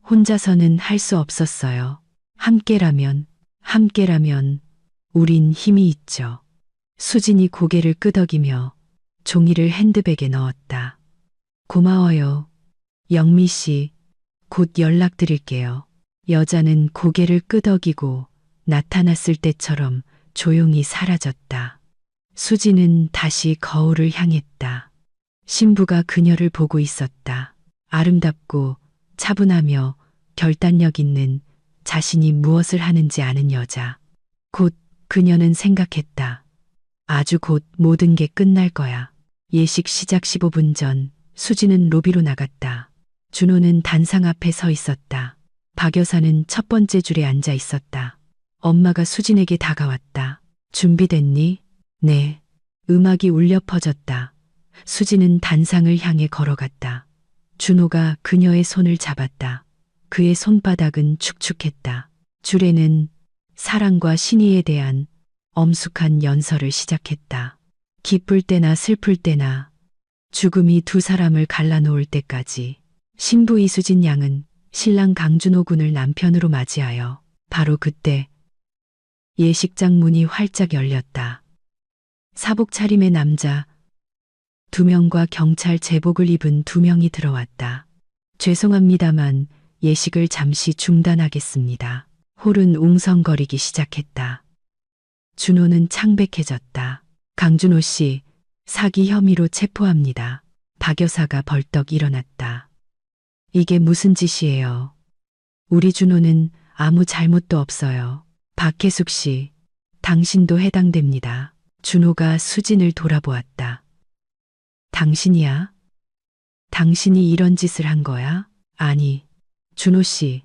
혼자서는 할 수 없었어요. 함께라면 우린 힘이 있죠. 수진이 고개를 끄덕이며 종이를 핸드백에 넣었다. 고마워요. 영미 씨, 곧 연락드릴게요. 여자는 고개를 끄덕이고 나타났을 때처럼 조용히 사라졌다. 수지는 다시 거울을 향했다. 신부가 그녀를 보고 있었다. 아름답고 차분하며 결단력 있는, 자신이 무엇을 하는지 아는 여자. 곧 그녀는 생각했다. 아주 곧 모든 게 끝날 거야. 예식 시작 15분 전 수지는 로비로 나갔다. 준호는 단상 앞에 서 있었다. 박 여사는 첫 번째 줄에 앉아 있었다. 엄마가 수진에게 다가왔다. 준비됐니? 네. 음악이 울려 퍼졌다. 수지는 단상을 향해 걸어갔다. 준호가 그녀의 손을 잡았다. 그의 손바닥은 축축했다. 줄에는 사랑과 신의에 대한 엄숙한 연설을 시작했다. 기쁠 때나 슬플 때나 죽음이 두 사람을 갈라놓을 때까지. 신부 이수진 양은 신랑 강준호 군을 남편으로 맞이하여 바로 그때 예식장 문이 활짝 열렸다. 사복 차림의 남자 2명과 경찰 제복을 입은 2명이 들어왔다. 죄송합니다만 예식을 잠시 중단하겠습니다. 홀은 웅성거리기 시작했다. 준호는 창백해졌다. 강준호 씨, 사기 혐의로 체포합니다. 박 여사가 벌떡 일어났다. 이게 무슨 짓이에요? 우리 준호는 아무 잘못도 없어요. 박혜숙 씨, 당신도 해당됩니다. 준호가 수진을 돌아보았다. 당신이야? 당신이 이런 짓을 한 거야? 아니, 준호 씨,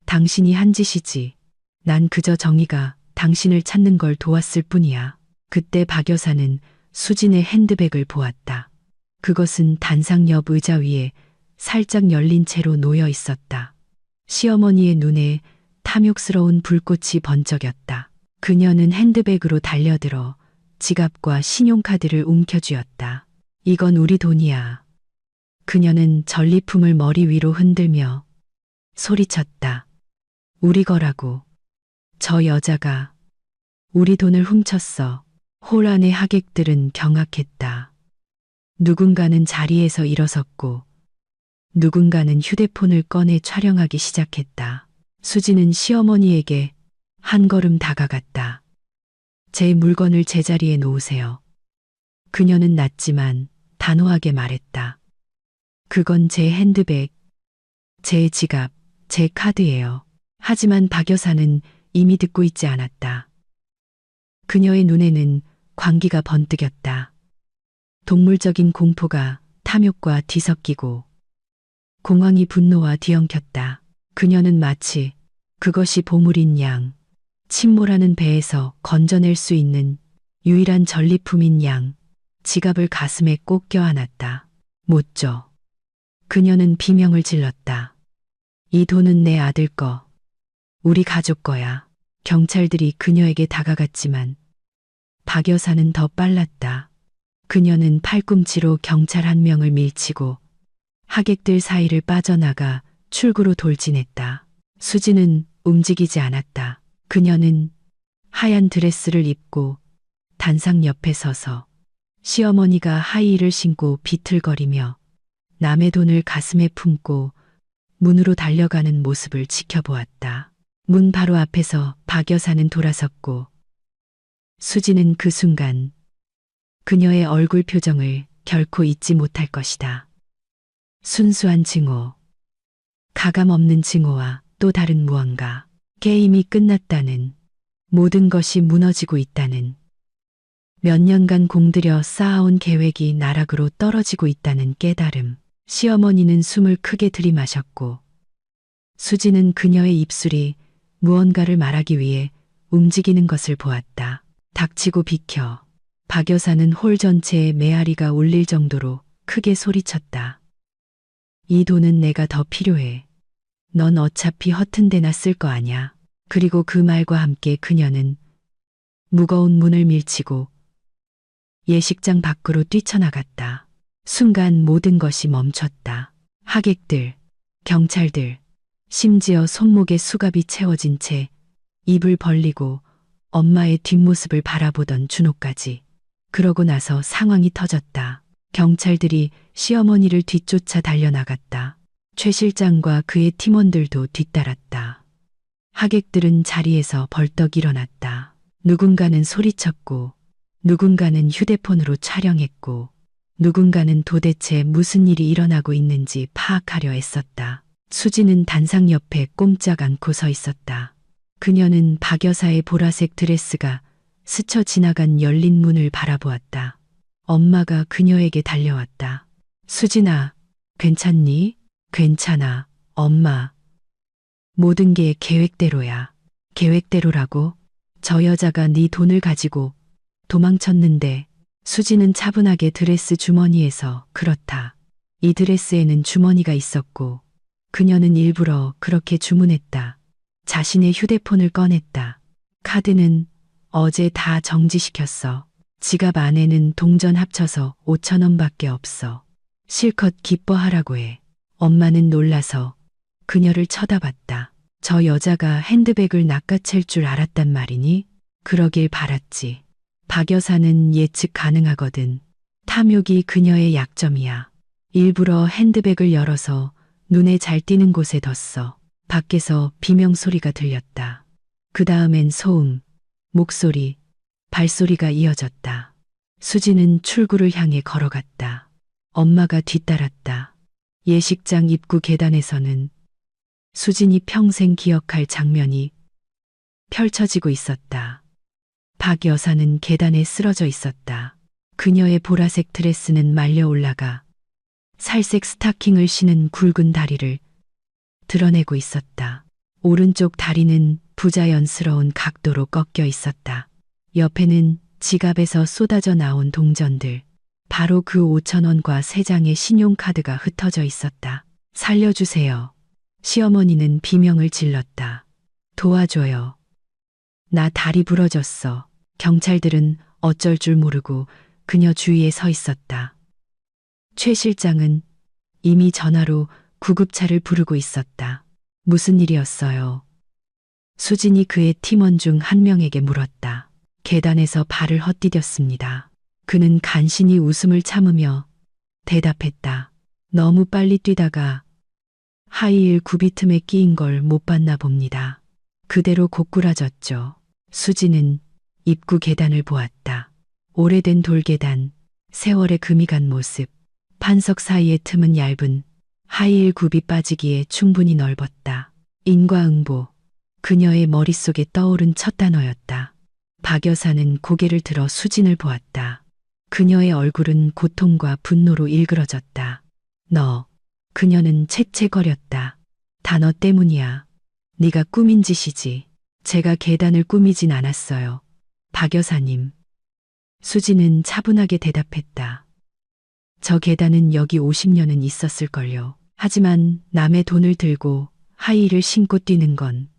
당신이 한 짓이지. 난 그저 정의가 당신을 찾는 걸 도왔을 뿐이야. 그때 박 여사는 수진의 핸드백을 보았다. 그것은 단상 옆 의자 위에 살짝 열린 채로 놓여 있었다. 시어머니의 눈에 탐욕스러운 불꽃이 번쩍였다. 그녀는 핸드백으로 달려들어 지갑과 신용카드를 움켜쥐었다. 이건 우리 돈이야. 그녀는 전리품을 머리 위로 흔들며 소리쳤다. 우리 거라고. 저 여자가 우리 돈을 훔쳤어. 홀 안의 하객들은 경악했다. 누군가는 자리에서 일어섰고 누군가는 휴대폰을 꺼내 촬영하기 시작했다. 수지는 시어머니에게 한 걸음 다가갔다. 제 물건을 제자리에 놓으세요. 그녀는 낮지만 단호하게 말했다. 그건 제 핸드백, 제 지갑, 제 카드예요. 하지만 박 여사는 이미 듣고 있지 않았다. 그녀의 눈에는 광기가 번뜩였다. 동물적인 공포가 탐욕과 뒤섞이고 공황이 분노와 뒤엉켰다. 그녀는 마치 그것이 보물인 양, 침몰하는 배에서 건져낼 수 있는 유일한 전리품인 양, 지갑을 가슴에 꼭 껴안았다. 못 줘. 그녀는 비명을 질렀다. 이 돈은 내 아들 거, 우리 가족 거야. 경찰들이 그녀에게 다가갔지만 박 여사는 더 빨랐다. 그녀는 팔꿈치로 경찰 한 명을 밀치고 하객들 사이를 빠져나가 출구로 돌진했다. 수지는 움직이지 않았다. 그녀는 하얀 드레스를 입고 단상 옆에 서서 시어머니가 하이힐을 신고 비틀거리며 남의 돈을 가슴에 품고 문으로 달려가는 모습을 지켜보았다. 문 바로 앞에서 박 여사는 돌아섰고 수지는 그 순간 그녀의 얼굴 표정을 결코 잊지 못할 것이다. 순수한 증오, 가감 없는 증오와 또 다른 무언가. 게임이 끝났다는, 모든 것이 무너지고 있다는, 몇 년간 공들여 쌓아온 계획이 나락으로 떨어지고 있다는 깨달음. 시어머니는 숨을 크게 들이마셨고 수지는 그녀의 입술이 무언가를 말하기 위해 움직이는 것을 보았다. 닥치고 비켜. 박 여사는 홀 전체에 메아리가 울릴 정도로 크게 소리쳤다. 이 돈은 내가 더 필요해. 넌 어차피 허튼 데나 쓸 거 아냐. 그리고 그 말과 함께 그녀는 무거운 문을 밀치고 예식장 밖으로 뛰쳐나갔다. 순간 모든 것이 멈췄다. 하객들, 경찰들, 심지어 손목에 수갑이 채워진 채 입을 벌리고 엄마의 뒷모습을 바라보던 준호까지. 그러고 나서 상황이 터졌다. 경찰들이 시어머니를 뒤쫓아 달려나갔다. 최 실장과 그의 팀원들도 뒤따랐다. 하객들은 자리에서 벌떡 일어났다. 누군가는 소리쳤고 누군가는 휴대폰으로 촬영했고 누군가는 도대체 무슨 일이 일어나고 있는지 파악하려 애썼다. 수지는 단상 옆에 꼼짝 않고 서 있었다. 그녀는 박 여사의 보라색 드레스가 스쳐 지나간 열린 문을 바라보았다. 엄마가 그녀에게 달려왔다. 수진아, 괜찮니? 괜찮아, 엄마. 모든 게 계획대로야. 계획대로라고? 저 여자가 네 돈을 가지고 도망쳤는데. 수지는 차분하게 드레스 주머니에서 그렇다. 이 드레스에는 주머니가 있었고 그녀는 일부러 그렇게 주문했다. 자신의 휴대폰을 꺼냈다. 카드는 어제 다 정지시켰어. 지갑 안에는 동전 합쳐서 5천 원밖에 없어. 실컷 기뻐하라고 해. 엄마는 놀라서 그녀를 쳐다봤다. 저 여자가 핸드백을 낚아챌 줄 알았단 말이니? 그러길 바랐지. 박 여사는 예측 가능하거든. 탐욕이 그녀의 약점이야. 일부러 핸드백을 열어서 눈에 잘 띄는 곳에 뒀어. 밖에서 비명소리가 들렸다. 그 다음엔 소음, 목소리, 발소리가 이어졌다. 수지는 출구를 향해 걸어갔다. 엄마가 뒤따랐다. 예식장 입구 계단에서는 수진이 평생 기억할 장면이 펼쳐지고 있었다. 박 여사는 계단에 쓰러져 있었다. 그녀의 보라색 드레스는 말려 올라가 살색 스타킹을 신은 굵은 다리를 드러내고 있었다. 오른쪽 다리는 부자연스러운 각도로 꺾여 있었다. 옆에는 지갑에서 쏟아져 나온 동전들, 바로 그 5천 원과 3장의 신용카드가 흩어져 있었다. 살려주세요. 시어머니는 비명을 질렀다. 도와줘요. 나 다리 부러졌어. 경찰들은 어쩔 줄 모르고 그녀 주위에 서 있었다. 최 실장은 이미 전화로 구급차를 부르고 있었다. 무슨 일이었어요? 수진이 그의 팀원 중 한 명에게 물었다. 계단에서 발을 헛디뎠습니다. 그는 간신히 웃음을 참으며 대답했다. 너무 빨리 뛰다가 하이힐 굽이 틈에 끼인 걸 못 봤나 봅니다. 그대로 고꾸라졌죠. 수지는 입구 계단을 보았다. 오래된 돌계단, 세월의 금이 간 모습, 판석 사이의 틈은 얇은 하이힐 굽이 빠지기에 충분히 넓었다. 인과응보, 그녀의 머릿속에 떠오른 첫 단어였다. 박 여사는 고개를 들어 수진을 보았다. 그녀의 얼굴은 고통과 분노로 일그러졌다. 너, 그녀는 채채거렸다. 다 너 때문이야. 네가 꾸민 짓이지. 제가 계단을 꾸미진 않았어요. 박 여사님. 수지는 차분하게 대답했다. 저 계단은 여기 50년은 있었을걸요. 하지만 남의 돈을 들고 하이힐을 신고 뛰는 건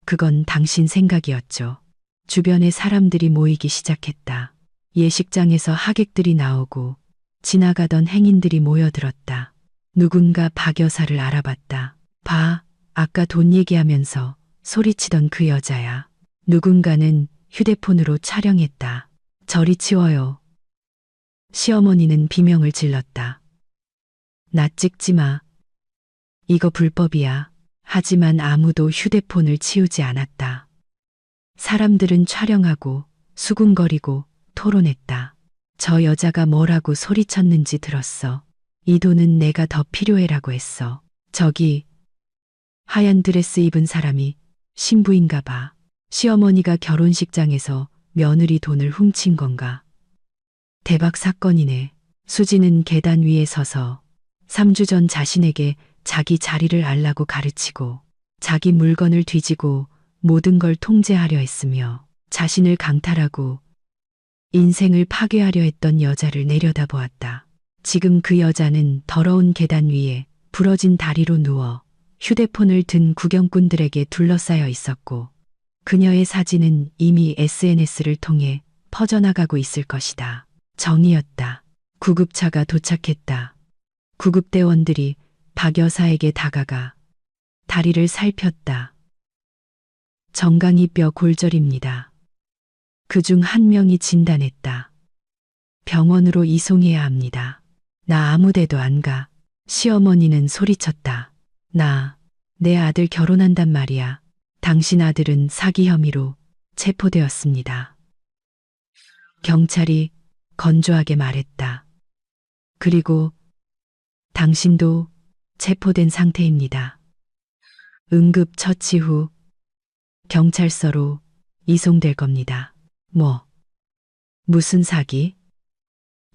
그건 당신 생각이었죠. 주변에 사람들이 모이기 시작했다. 예식장에서 하객들이 나오고 지나가던 행인들이 모여들었다. 누군가 박 여사를 알아봤다. 봐, 아까 돈 얘기하면서 소리치던 그 여자야. 누군가는 휴대폰으로 촬영했다. 저리 치워요. 시어머니는 비명을 질렀다. 나 찍지 마. 이거 불법이야. 하지만 아무도 휴대폰을 치우지 않았다. 사람들은 촬영하고 수군거리고 토론했다. 저 여자가 뭐라고 소리쳤는지 들었어. 이 돈은 내가 더 필요해라고 했어. 저기 하얀 드레스 입은 사람이 신부인가 봐. 시어머니가 결혼식장에서 며느리 돈을 훔친 건가? 대박 사건이네. 수지는 계단 위에 서서 3주 전 자신에게 자기 자리를 알라고 가르치고 자기 물건을 뒤지고 모든 걸 통제하려 했으며 자신을 강탈하고 인생을 파괴하려 했던 여자를 내려다보았다. 지금 그 여자는 더러운 계단 위에 부러진 다리로 누워 휴대폰을 든 구경꾼들에게 둘러싸여 있었고 그녀의 사진은 이미 SNS를 통해 퍼져나가고 있을 것이다. 정이었다. 구급차가 도착했다. 구급대원들이 박 여사에게 다가가 다리를 살폈다. 정강이 뼈 골절입니다. 그중 한 명이 진단했다. 병원으로 이송해야 합니다. 나 아무 데도 안 가. 시어머니는 소리쳤다. 내 아들 결혼한단 말이야. 당신 아들은 사기 혐의로 체포되었습니다. 경찰이 건조하게 말했다. 그리고 당신도 체포된 상태입니다. 응급 처치 후 경찰서로 이송될 겁니다. 무슨 사기?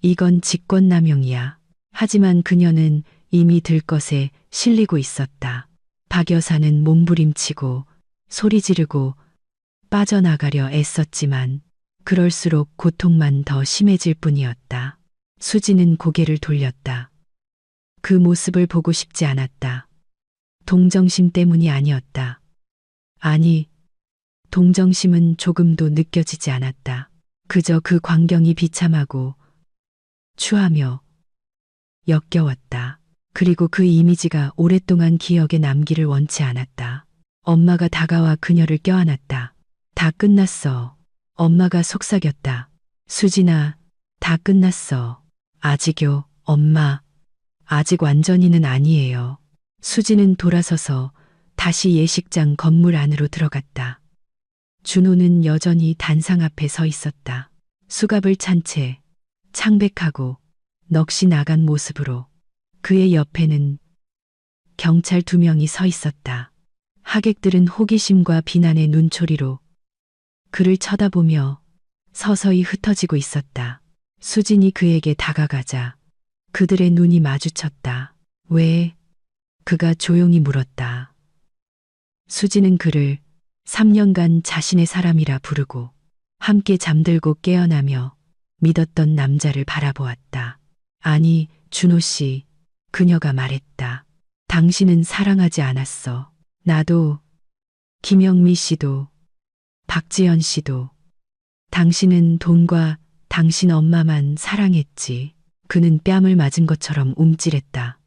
이건 직권남용이야. 하지만 그녀는 이미 들것에 실리고 있었다. 박 여사는 몸부림치고 소리 지르고 빠져나가려 애썼지만 그럴수록 고통만 더 심해질 뿐이었다. 수지는 고개를 돌렸다. 그 모습을 보고 싶지 않았다. 동정심 때문이 아니었다. 아니, 동정심은 조금도 느껴지지 않았다. 그저 그 광경이 비참하고 추하며 역겨웠다. 그리고 그 이미지가 오랫동안 기억에 남기를 원치 않았다. 엄마가 다가와 그녀를 껴안았다. 다 끝났어. 엄마가 속삭였다. 수진아, 다 끝났어. 아직요, 엄마. 아직 완전히는 아니에요. 수지는 돌아서서 다시 예식장 건물 안으로 들어갔다. 준호는 여전히 단상 앞에 서 있었다. 수갑을 찬 채 창백하고 넋이 나간 모습으로 그의 옆에는 경찰 2명이 서 있었다. 하객들은 호기심과 비난의 눈초리로 그를 쳐다보며 서서히 흩어지고 있었다. 수진이 그에게 다가가자 그들의 눈이 마주쳤다. 왜? 그가 조용히 물었다. 수지는 그를 3년간 자신의 사람이라 부르고 함께 잠들고 깨어나며 믿었던 남자를 바라보았다. 아니, 준호 씨, 그녀가 말했다. 당신은 사랑하지 않았어. 나도, 김영미 씨도, 박지연 씨도. 당신은 돈과 당신 엄마만 사랑했지. 그는 뺨을 맞은 것처럼 움찔했다.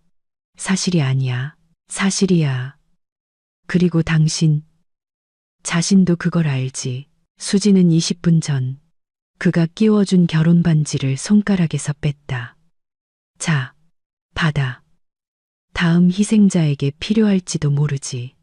사실이 아니야. 사실이야. 그리고 당신 자신도 그걸 알지. 수지는 20분 전 그가 끼워준 결혼 반지를 손가락에서 뺐다. 자, 받아. 다음 희생자에게 필요할지도 모르지.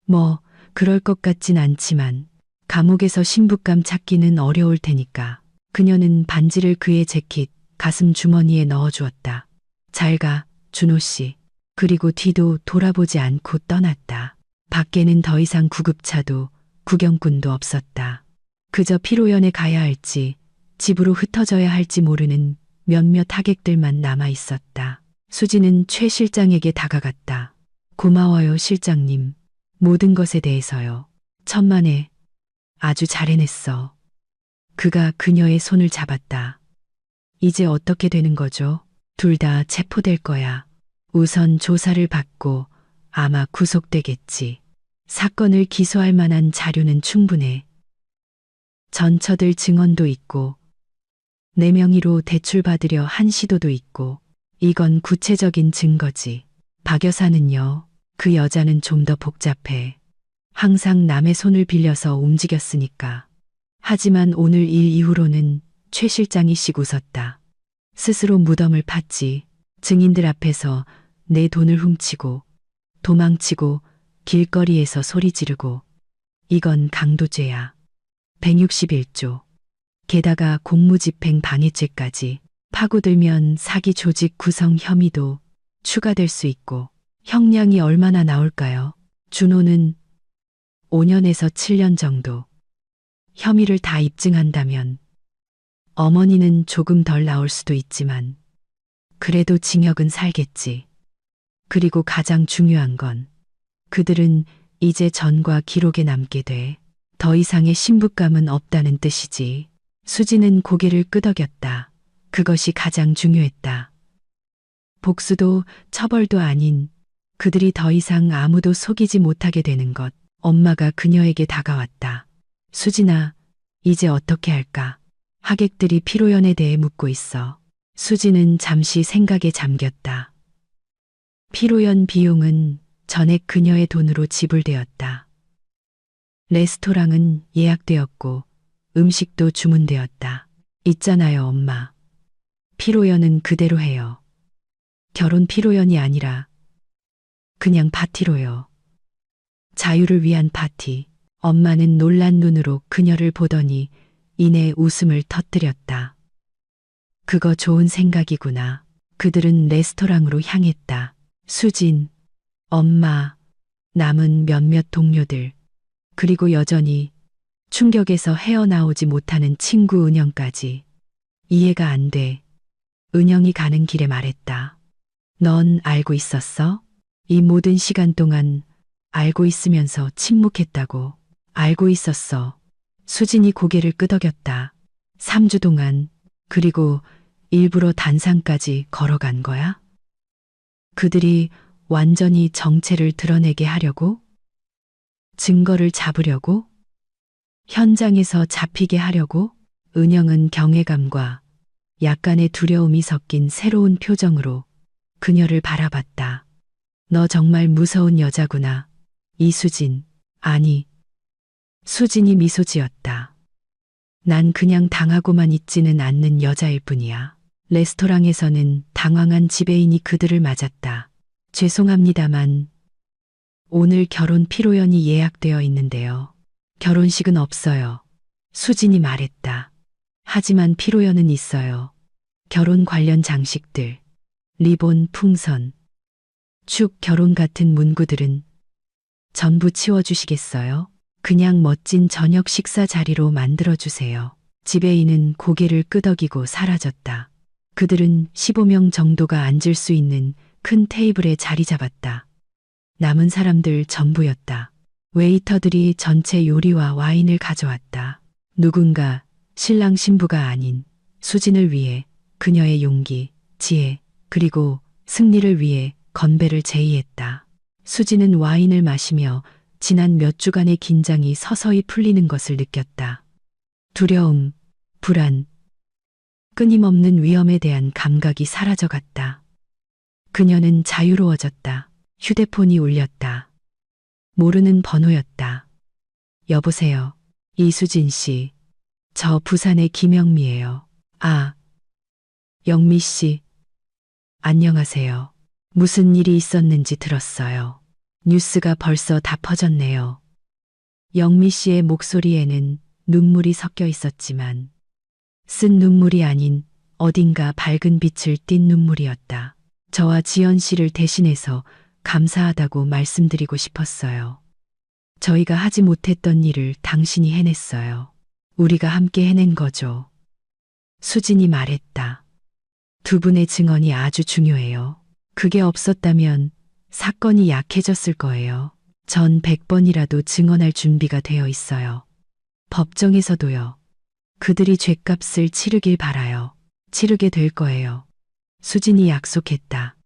뭐, 그럴 것 같진 않지만 감옥에서 신부감 찾기는 어려울 테니까. 그녀는 반지를 그의 재킷, 가슴 주머니에 넣어주었다. 잘 가, 준호 씨. 그리고 뒤도 돌아보지 않고 떠났다. 밖에는 더 이상 구급차도 구경꾼도 없었다. 그저 피로연에 가야 할지 집으로 흩어져야 할지 모르는 몇몇 하객들만 남아 있었다. 수지는 최 실장에게 다가갔다. 고마워요, 실장님. 모든 것에 대해서요. 천만에 아주 잘 해냈어. 그가 그녀의 손을 잡았다. 이제 어떻게 되는 거죠? 둘 다 체포될 거야. 우선 조사를 받고 아마 구속되겠지. 사건을 기소할 만한 자료는 충분해. 전처들 증언도 있고 내 명의로 대출받으려 한 시도도 있고 이건 구체적인 증거지. 박 여사는요. 그 여자는 좀 더 복잡해. 항상 남의 손을 빌려서 움직였으니까. 하지만 오늘 일 이후로는 최 실장이 씩 웃었다. 스스로 무덤을 팠지. 증인들 앞에서 내 돈을 훔치고 도망치고 길거리에서 소리 지르고 이건 강도죄야. 161조. 게다가 공무집행 방해죄까지 파고들면 사기 조직 구성 혐의도 추가될 수 있고 형량이 얼마나 나올까요? 준호는 5년에서 7년 정도. 혐의를 다 입증한다면 어머니는 조금 덜 나올 수도 있지만 그래도 징역은 살겠지. 그리고 가장 중요한 건 그들은 이제 전과 기록에 남게 돼. 더 이상의 신부감은 없다는 뜻이지. 수지는 고개를 끄덕였다. 그것이 가장 중요했다. 복수도 처벌도 아닌 그들이 더 이상 아무도 속이지 못하게 되는 것. 엄마가 그녀에게 다가왔다. 수진아, 이제 어떻게 할까? 하객들이 피로연에 대해 묻고 있어. 수지는 잠시 생각에 잠겼다. 피로연 비용은 전액 그녀의 돈으로 지불되었다. 레스토랑은 예약되었고 음식도 주문되었다. 있잖아요, 엄마. 피로연은 그대로 해요. 결혼 피로연이 아니라 그냥 파티로요. 자유를 위한 파티. 엄마는 놀란 눈으로 그녀를 보더니 이내 웃음을 터뜨렸다. 그거 좋은 생각이구나. 그들은 레스토랑으로 향했다. 수진, 엄마, 남은 몇몇 동료들, 그리고 여전히 충격에서 헤어나오지 못하는 친구 은영까지. 이해가 안 돼. 은영이 가는 길에 말했다. 넌 알고 있었어? 이 모든 시간 동안 알고 있으면서 침묵했다고. 알고 있었어. 수진이 고개를 끄덕였다. 3주 동안, 그리고 일부러 단상까지 걸어간 거야? 그들이 완전히 정체를 드러내게 하려고? 증거를 잡으려고? 현장에서 잡히게 하려고? 은영은 경외감과 약간의 두려움이 섞인 새로운 표정으로 그녀를 바라봤다. 너 정말 무서운 여자구나. 이수진. 아니. 수진이 미소 지었다. 난 그냥 당하고만 있지는 않는 여자일 뿐이야. 레스토랑에서는 당황한 지배인이 그들을 맞았다. 죄송합니다만 오늘 결혼 피로연이 예약되어 있는데요. 결혼식은 없어요. 수진이 말했다. 하지만 피로연은 있어요. 결혼 관련 장식들, 리본, 풍선, 축, 결혼 같은 문구들은 전부 치워주시겠어요? 그냥 멋진 저녁 식사 자리로 만들어주세요. 지배인은 고개를 끄덕이고 사라졌다. 그들은 15명 정도가 앉을 수 있는 큰 테이블에 자리 잡았다. 남은 사람들 전부였다. 웨이터들이 전체 요리와 와인을 가져왔다. 누군가 신랑 신부가 아닌 수진을 위해 그녀의 용기, 지혜, 그리고 승리를 위해 건배를 제의했다. 수진은 와인을 마시며 지난 몇 주간의 긴장이 서서히 풀리는 것을 느꼈다. 두려움, 불안, 끊임없는 위험에 대한 감각이 사라져갔다. 그녀는 자유로워졌다. 휴대폰이 울렸다. 모르는 번호였다. 여보세요. 이수진 씨. 저 부산의 김영미예요. 아, 영미 씨. 안녕하세요. 무슨 일이 있었는지 들었어요. 뉴스가 벌써 다 퍼졌네요. 영미 씨의 목소리에는 눈물이 섞여 있었지만 쓴 눈물이 아닌 어딘가 밝은 빛을 띤 눈물이었다. 저와 지연 씨를 대신해서 감사하다고 말씀드리고 싶었어요. 저희가 하지 못했던 일을 당신이 해냈어요. 우리가 함께 해낸 거죠. 수진이 말했다. 두 분의 증언이 아주 중요해요. 그게 없었다면 사건이 약해졌을 거예요. 전 100번이라도 증언할 준비가 되어 있어요. 법정에서도요. 그들이 죗값을 치르길 바라요. 치르게 될 거예요. 수진이 약속했다.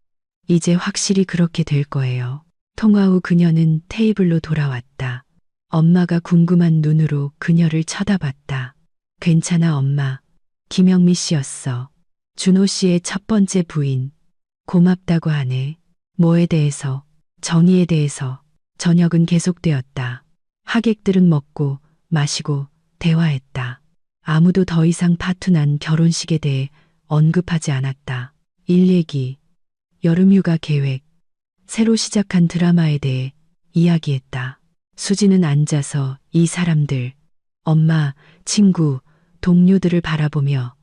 이제 확실히 그렇게 될 거예요. 통화 후 그녀는 테이블로 돌아왔다. 엄마가 궁금한 눈으로 그녀를 쳐다봤다. 괜찮아 엄마. 김영미 씨였어. 준호 씨의 첫 번째 부인. 고맙다고 하네. 뭐에 대해서? 정의에 대해서. 저녁은 계속되었다. 하객들은 먹고 마시고 대화했다. 아무도 더 이상 파투난 결혼식에 대해 언급하지 않았다. 일 얘기, 여름휴가 계획, 새로 시작한 드라마에 대해 이야기했다. 수지는 앉아서 이 사람들, 엄마, 친구, 동료들을 바라보며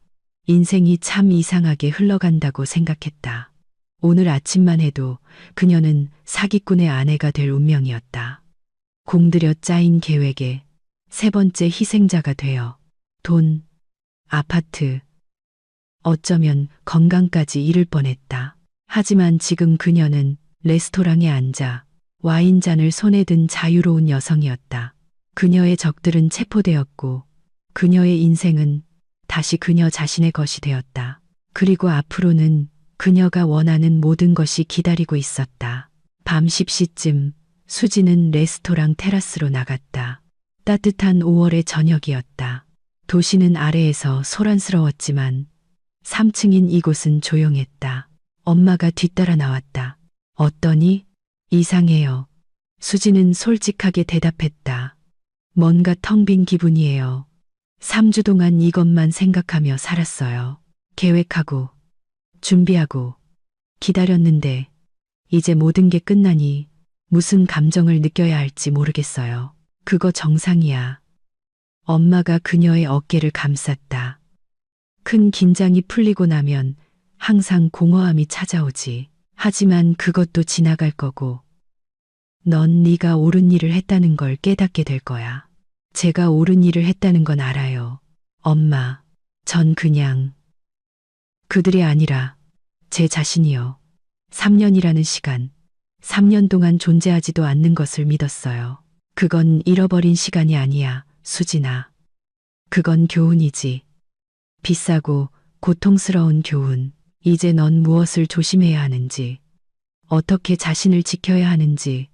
인생이 참 이상하게 흘러간다고 생각했다. 오늘 아침만 해도 그녀는 사기꾼의 아내가 될 운명이었다. 공들여 짜인 계획에 세 번째 희생자가 되어 돈, 아파트, 어쩌면 건강까지 잃을 뻔했다. 하지만 지금 그녀는 레스토랑에 앉아 와인잔을 손에 든 자유로운 여성이었다. 그녀의 적들은 체포되었고 그녀의 인생은 다시 그녀 자신의 것이 되었다. 그리고 앞으로는 그녀가 원하는 모든 것이 기다리고 있었다. 밤 10시쯤 수지는 레스토랑 테라스로 나갔다. 따뜻한 5월의 저녁이었다. 도시는 아래에서 소란스러웠지만 3층인 이곳은 조용했다. 엄마가 뒤따라 나왔다. 어떠니? 이상해요. 수지는 솔직하게 대답했다. 뭔가 텅 빈 기분이에요. 3주 동안 이것만 생각하며 살았어요. 계획하고, 준비하고, 기다렸는데, 이제 모든 게 끝나니 무슨 감정을 느껴야 할지 모르겠어요. 그거 정상이야. 엄마가 그녀의 어깨를 감쌌다. 큰 긴장이 풀리고 나면 항상 공허함이 찾아오지. 하지만 그것도 지나갈 거고, 넌 네가 옳은 일을 했다는 걸 깨닫게 될 거야. 제가 옳은 일을 했다는 건 알아요. 엄마, 전 그냥 그들이 아니라 제 자신이요. 3년이라는 시간, 3년 동안 존재하지도 않는 것을 믿었어요. 그건 잃어버린 시간이 아니야, 수진아. 그건 교훈이지. 비싸고 고통스러운 교훈. 이제 넌 무엇을 조심해야 하는지, 어떻게 자신을 지켜야 하는지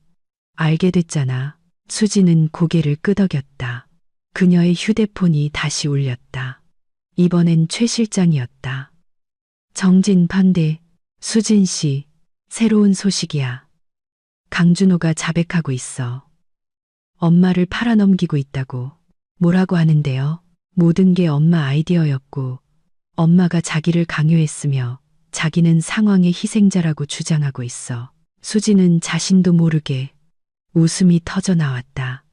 알게 됐잖아. 수지는 고개를 끄덕였다. 그녀의 휴대폰이 다시 울렸다. 이번엔 최 실장이었다. 정진 반대, 수진 씨, 새로운 소식이야. 강준호가 자백하고 있어. 엄마를 팔아넘기고 있다고. 뭐라고 하는데요? 모든 게 엄마 아이디어였고, 엄마가 자기를 강요했으며 자기는 상황의 희생자라고 주장하고 있어. 수지는 자신도 모르게 웃음이 터져 나왔다.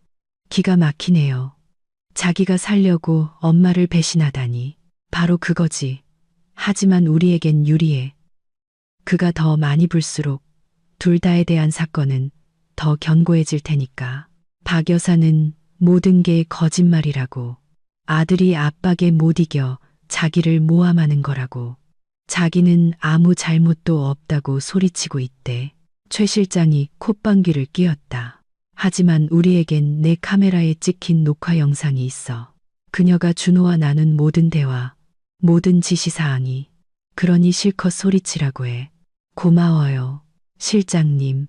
기가 막히네요. 자기가 살려고 엄마를 배신하다니. 바로 그거지. 하지만 우리에겐 유리해. 그가 더 많이 불수록 둘 다에 대한 사건은 더 견고해질 테니까. 박 여사는 모든 게 거짓말이라고. 아들이 압박에 못 이겨 자기를 모함하는 거라고. 자기는 아무 잘못도 없다고 소리치고 있대. 최 실장이 콧방귀를 뀌었다. 하지만 우리에겐 내 카메라에 찍힌 녹화 영상이 있어. 그녀가 준호와 나눈 모든 대화, 모든 지시사항이. 그러니 실컷 소리치라고 해. 고마워요, 실장님.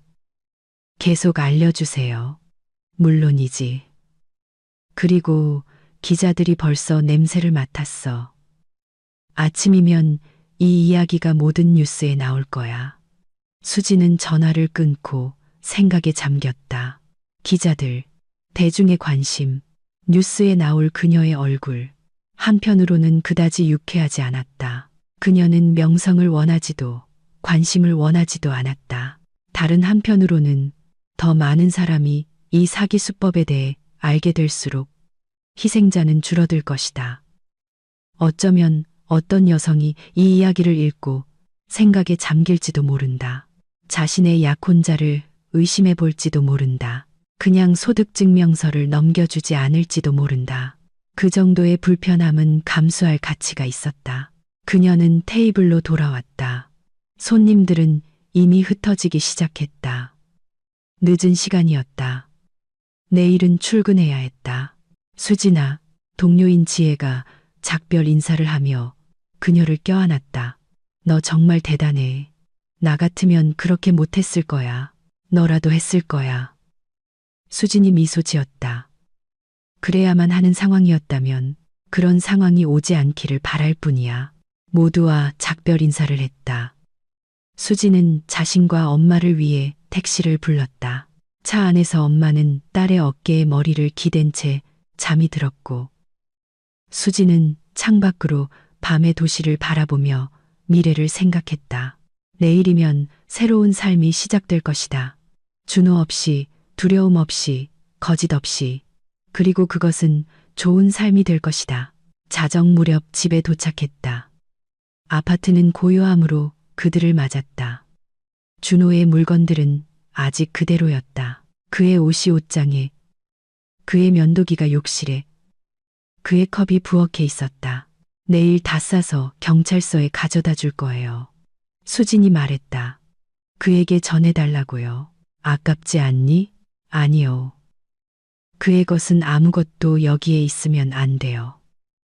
계속 알려주세요. 물론이지. 그리고 기자들이 벌써 냄새를 맡았어. 아침이면 이 이야기가 모든 뉴스에 나올 거야. 수지는 전화를 끊고 생각에 잠겼다. 기자들, 대중의 관심, 뉴스에 나올 그녀의 얼굴. 한편으로는 그다지 유쾌하지 않았다. 그녀는 명성을 원하지도 관심을 원하지도 않았다. 다른 한편으로는 더 많은 사람이 이 사기 수법에 대해 알게 될수록 희생자는 줄어들 것이다. 어쩌면 어떤 여성이 이 이야기를 읽고 생각에 잠길지도 모른다. 자신의 약혼자를 의심해 볼지도 모른다. 그냥 소득증명서를 넘겨주지 않을지도 모른다. 그 정도의 불편함은 감수할 가치가 있었다. 그녀는 테이블로 돌아왔다. 손님들은 이미 흩어지기 시작했다. 늦은 시간이었다. 내일은 출근해야 했다. 수진아, 동료인 지혜가 작별 인사를 하며 그녀를 껴안았다. 너 정말 대단해. 나 같으면 그렇게 못했을 거야. 너라도 했을 거야. 수진이 미소 지었다. 그래야만 하는 상황이었다면 그런 상황이 오지 않기를 바랄 뿐이야. 모두와 작별 인사를 했다. 수진은 자신과 엄마를 위해 택시를 불렀다. 차 안에서 엄마는 딸의 어깨에 머리를 기댄 채 잠이 들었고 수진은 창밖으로 밤의 도시를 바라보며 미래를 생각했다. 내일이면 새로운 삶이 시작될 것이다. 준호 없이, 두려움 없이, 거짓 없이. 그리고 그것은 좋은 삶이 될 것이다. 자정 무렵 집에 도착했다. 아파트는 고요함으로 그들을 맞았다. 준호의 물건들은 아직 그대로였다. 그의 옷이 옷장에, 그의 면도기가 욕실에, 그의 컵이 부엌에 있었다. 내일 다 싸서 경찰서에 가져다 줄 거예요. 수진이 말했다. 그에게 전해달라고요. 아깝지 않니? 아니요. 그의 것은 아무것도 여기에 있으면 안 돼요.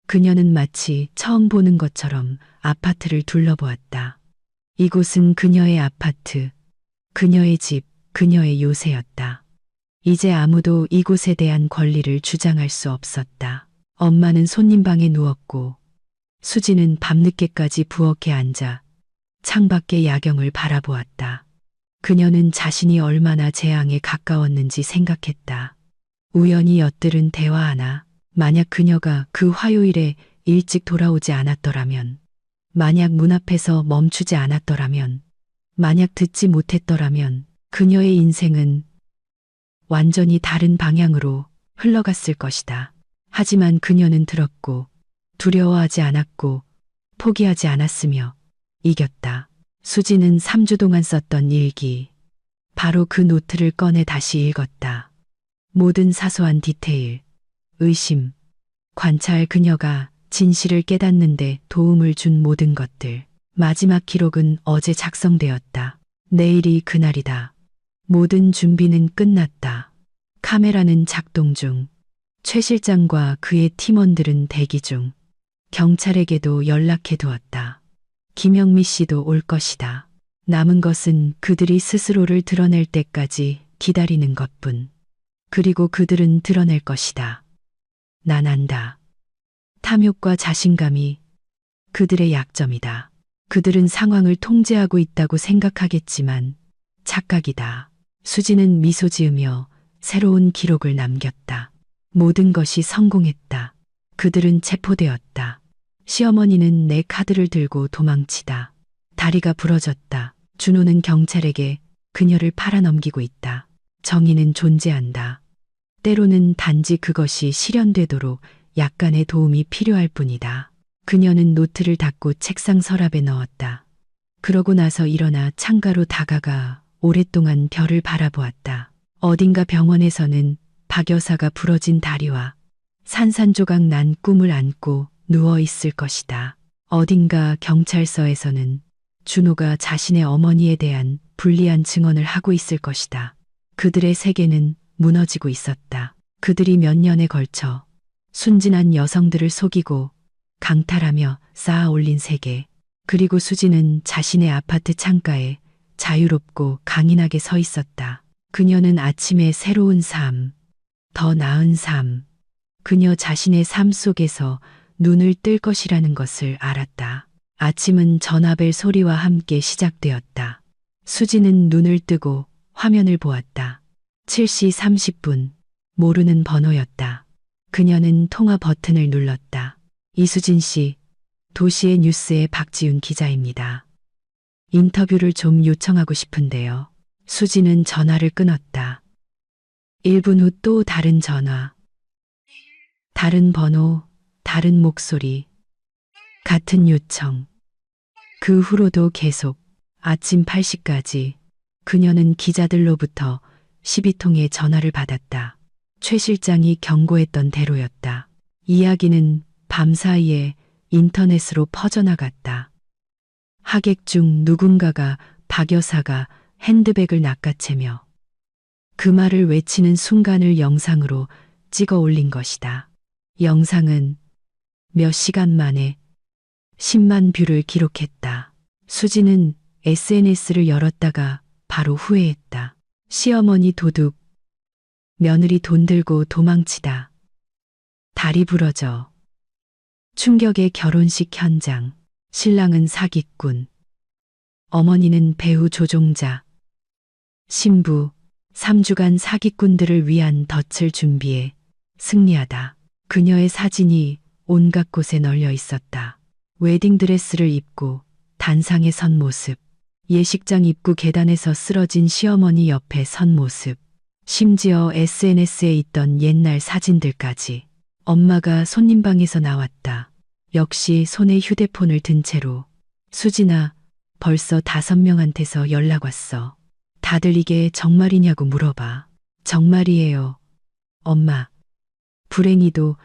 그녀는 마치 처음 보는 것처럼 아파트를 둘러보았다. 이곳은 그녀의 아파트, 그녀의 집, 그녀의 요새였다. 이제 아무도 이곳에 대한 권리를 주장할 수 없었다. 엄마는 손님방에 누웠고 수지는 밤늦게까지 부엌에 앉아 창밖의 야경을 바라보았다. 그녀는 자신이 얼마나 재앙에 가까웠는지 생각했다. 우연히 엿들은 대화 하나, 만약 그녀가 그 화요일에 일찍 돌아오지 않았더라면, 만약 문 앞에서 멈추지 않았더라면, 만약 듣지 못했더라면 그녀의 인생은 완전히 다른 방향으로 흘러갔을 것이다. 하지만 그녀는 들었고 두려워하지 않았고 포기하지 않았으며 이겼다. 수지는 3주 동안 썼던 일기. 바로 그 노트를 꺼내 다시 읽었다. 모든 사소한 디테일, 의심, 관찰 그녀가 진실을 깨닫는데 도움을 준 모든 것들. 마지막 기록은 어제 작성되었다. 내일이 그날이다. 모든 준비는 끝났다. 카메라는 작동 중. 최 실장과 그의 팀원들은 대기 중. 경찰에게도 연락해 두었다. 김영미 씨도 올 것이다. 남은 것은 그들이 스스로를 드러낼 때까지 기다리는 것뿐. 그리고 그들은 드러낼 것이다. 난 안다. 탐욕과 자신감이 그들의 약점이다. 그들은 상황을 통제하고 있다고 생각하겠지만 착각이다. 수지는 미소 지으며 새로운 기록을 남겼다. 모든 것이 성공했다. 그들은 체포되었다. 시어머니는 내 카드를 들고 도망치다. 다리가 부러졌다. 준호는 경찰에게 그녀를 팔아넘기고 있다. 정의는 존재한다. 때로는 단지 그것이 실현되도록 약간의 도움이 필요할 뿐이다. 그녀는 노트를 닫고 책상 서랍에 넣었다. 그러고 나서 일어나 창가로 다가가 오랫동안 별을 바라보았다. 어딘가 병원에서는 박 여사가 부러진 다리와 산산조각 난 꿈을 안고 누워 있을 것이다. 어딘가 경찰서에서는 준호가 자신의 어머니에 대한 불리한 증언을 하고 있을 것이다. 그들의 세계는 무너지고 있었다. 그들이 몇 년에 걸쳐 순진한 여성들을 속이고 강탈하며 쌓아 올린 세계. 그리고 수지는 자신의 아파트 창가에 자유롭고 강인하게 서 있었다. 그녀는 아침의 새로운 삶, 더 나은 삶, 그녀 자신의 삶 속에서 눈을 뜰 것이라는 것을 알았다. 아침은 전화벨 소리와 함께 시작되었다. 수지는 눈을 뜨고 화면을 보았다. 7시 30분. 모르는 번호였다. 그녀는 통화 버튼을 눌렀다. 이수진 씨, 도시의 뉴스의 박지윤 기자입니다. 인터뷰를 좀 요청하고 싶은데요. 수지는 전화를 끊었다. 1분 후 또 다른 전화. 다른 번호, 다른 목소리. 같은 요청. 그 후로도 계속 아침 8시까지 그녀는 기자들로부터 12통의 전화를 받았다. 최 실장이 경고했던 대로였다. 이야기는 밤사이에 인터넷으로 퍼져나갔다. 하객 중 누군가가 박 여사가 핸드백을 낚아채며 그 말을 외치는 순간을 영상으로 찍어 올린 것이다. 영상은 몇 시간 만에 10만 뷰를 기록했다. 수지는 SNS를 열었다가 바로 후회했다. 시어머니 도둑, 며느리 돈 들고 도망치다. 다리 부러져. 충격의 결혼식 현장, 신랑은 사기꾼, 어머니는 배우 조종자, 신부, 3주간 사기꾼들을 위한 덫을 준비해 승리하다. 그녀의 사진이 온갖 곳에 널려 있었다. 웨딩드레스를 입고 단상에 선 모습, 예식장 입구 계단에서 쓰러진 시어머니 옆에 선 모습, 심지어 SNS에 있던 옛날 사진들까지. 엄마가 손님방에서 나왔다. 역시 손에 휴대폰을 든 채로. 수진아, 벌써 5명한테서 연락 왔어. 다들 이게 정말이냐고 물어봐. 정말이에요. 엄마. 불행히도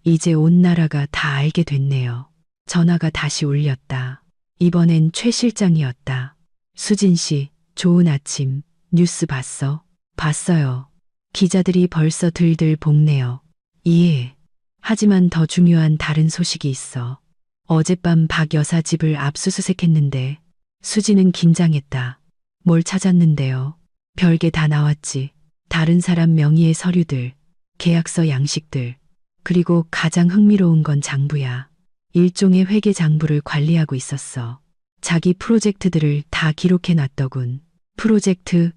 이제 온 나라가 다 알게 됐네요. 전화가 다시 울렸다. 이번엔 최 실장이었다. 수진 씨, 좋은 아침. 뉴스 봤어? 봤어요. 기자들이 벌써 들들 볶네요. 이해. 하지만 더 중요한 다른 소식이 있어. 어젯밤 박 여사 집을 압수수색했는데 수지는 긴장했다. 뭘 찾았는데요? 별게 다 나왔지. 다른 사람 명의의 서류들, 계약서 양식들, 그리고 가장 흥미로운 건 장부야. 일종의 회계 장부를 관리하고 있었어. 자기 프로젝트들을 다 기록해 놨더군. 프로젝트,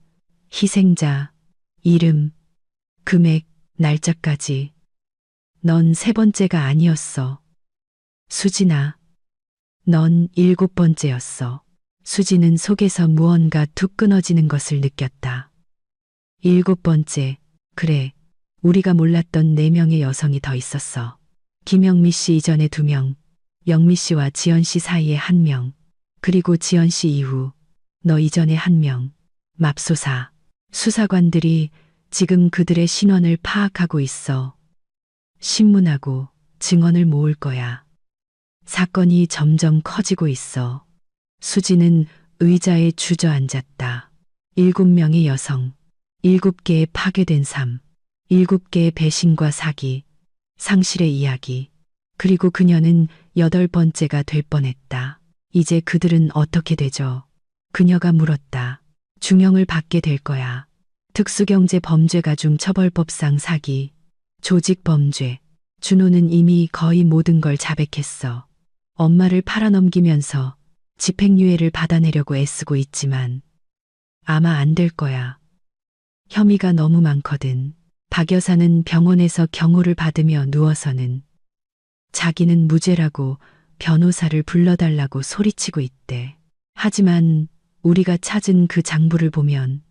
희생자, 이름, 금액, 날짜까지. 넌 3번째가 아니었어. 수진아, 넌 7번째였어. 수지는 속에서 무언가 툭 끊어지는 것을 느꼈다. 7번째, 그래. 우리가 몰랐던 4명의 여성이 더 있었어. 김영미 씨 이전에 2명, 영미 씨와 지연 씨 사이에 1명, 그리고 지연 씨 이후 너 이전에 1명. 맙소사. 수사관들이 지금 그들의 신원을 파악하고 있어. 신문하고 증언을 모을 거야. 사건이 점점 커지고 있어. 수지는 의자에 주저앉았다. 7명의 여성, 7개의 파괴된 삶, 7개의 배신과 사기, 상실의 이야기. 그리고 그녀는 8번째가 될 뻔했다. 이제 그들은 어떻게 되죠? 그녀가 물었다. 중형을 받게 될 거야. 특수경제 범죄가 중 처벌법상 사기, 조직범죄. 준호는 이미 거의 모든 걸 자백했어. 엄마를 팔아넘기면서 집행유예를 받아내려고 애쓰고 있지만 아마 안 될 거야. 혐의가 너무 많거든. 박 여사는 병원에서 경호를 받으며 누워서는 자기는 무죄라고 변호사를 불러달라고 소리치고 있대. 하지만 우리가 찾은 그 장부를 보면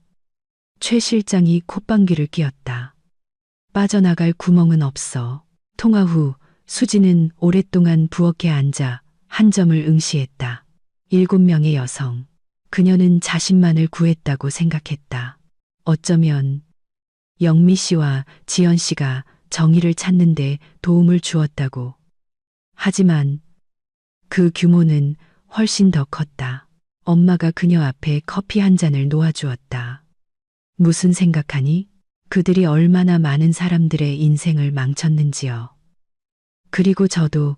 최 실장이 콧방귀를 뀌었다. 빠져나갈 구멍은 없어. 통화 후 수지는 오랫동안 부엌에 앉아 한 점을 응시했다. 7명의 여성. 그녀는 자신만을 구했다고 생각했다. 어쩌면 영미 씨와 지연 씨가 정의를 찾는데 도움을 주었다고. 하지만 그 규모는 훨씬 더 컸다. 엄마가 그녀 앞에 커피 한 잔을 놓아주었다. 무슨 생각하니? 그들이 얼마나 많은 사람들의 인생을 망쳤는지요. 그리고 저도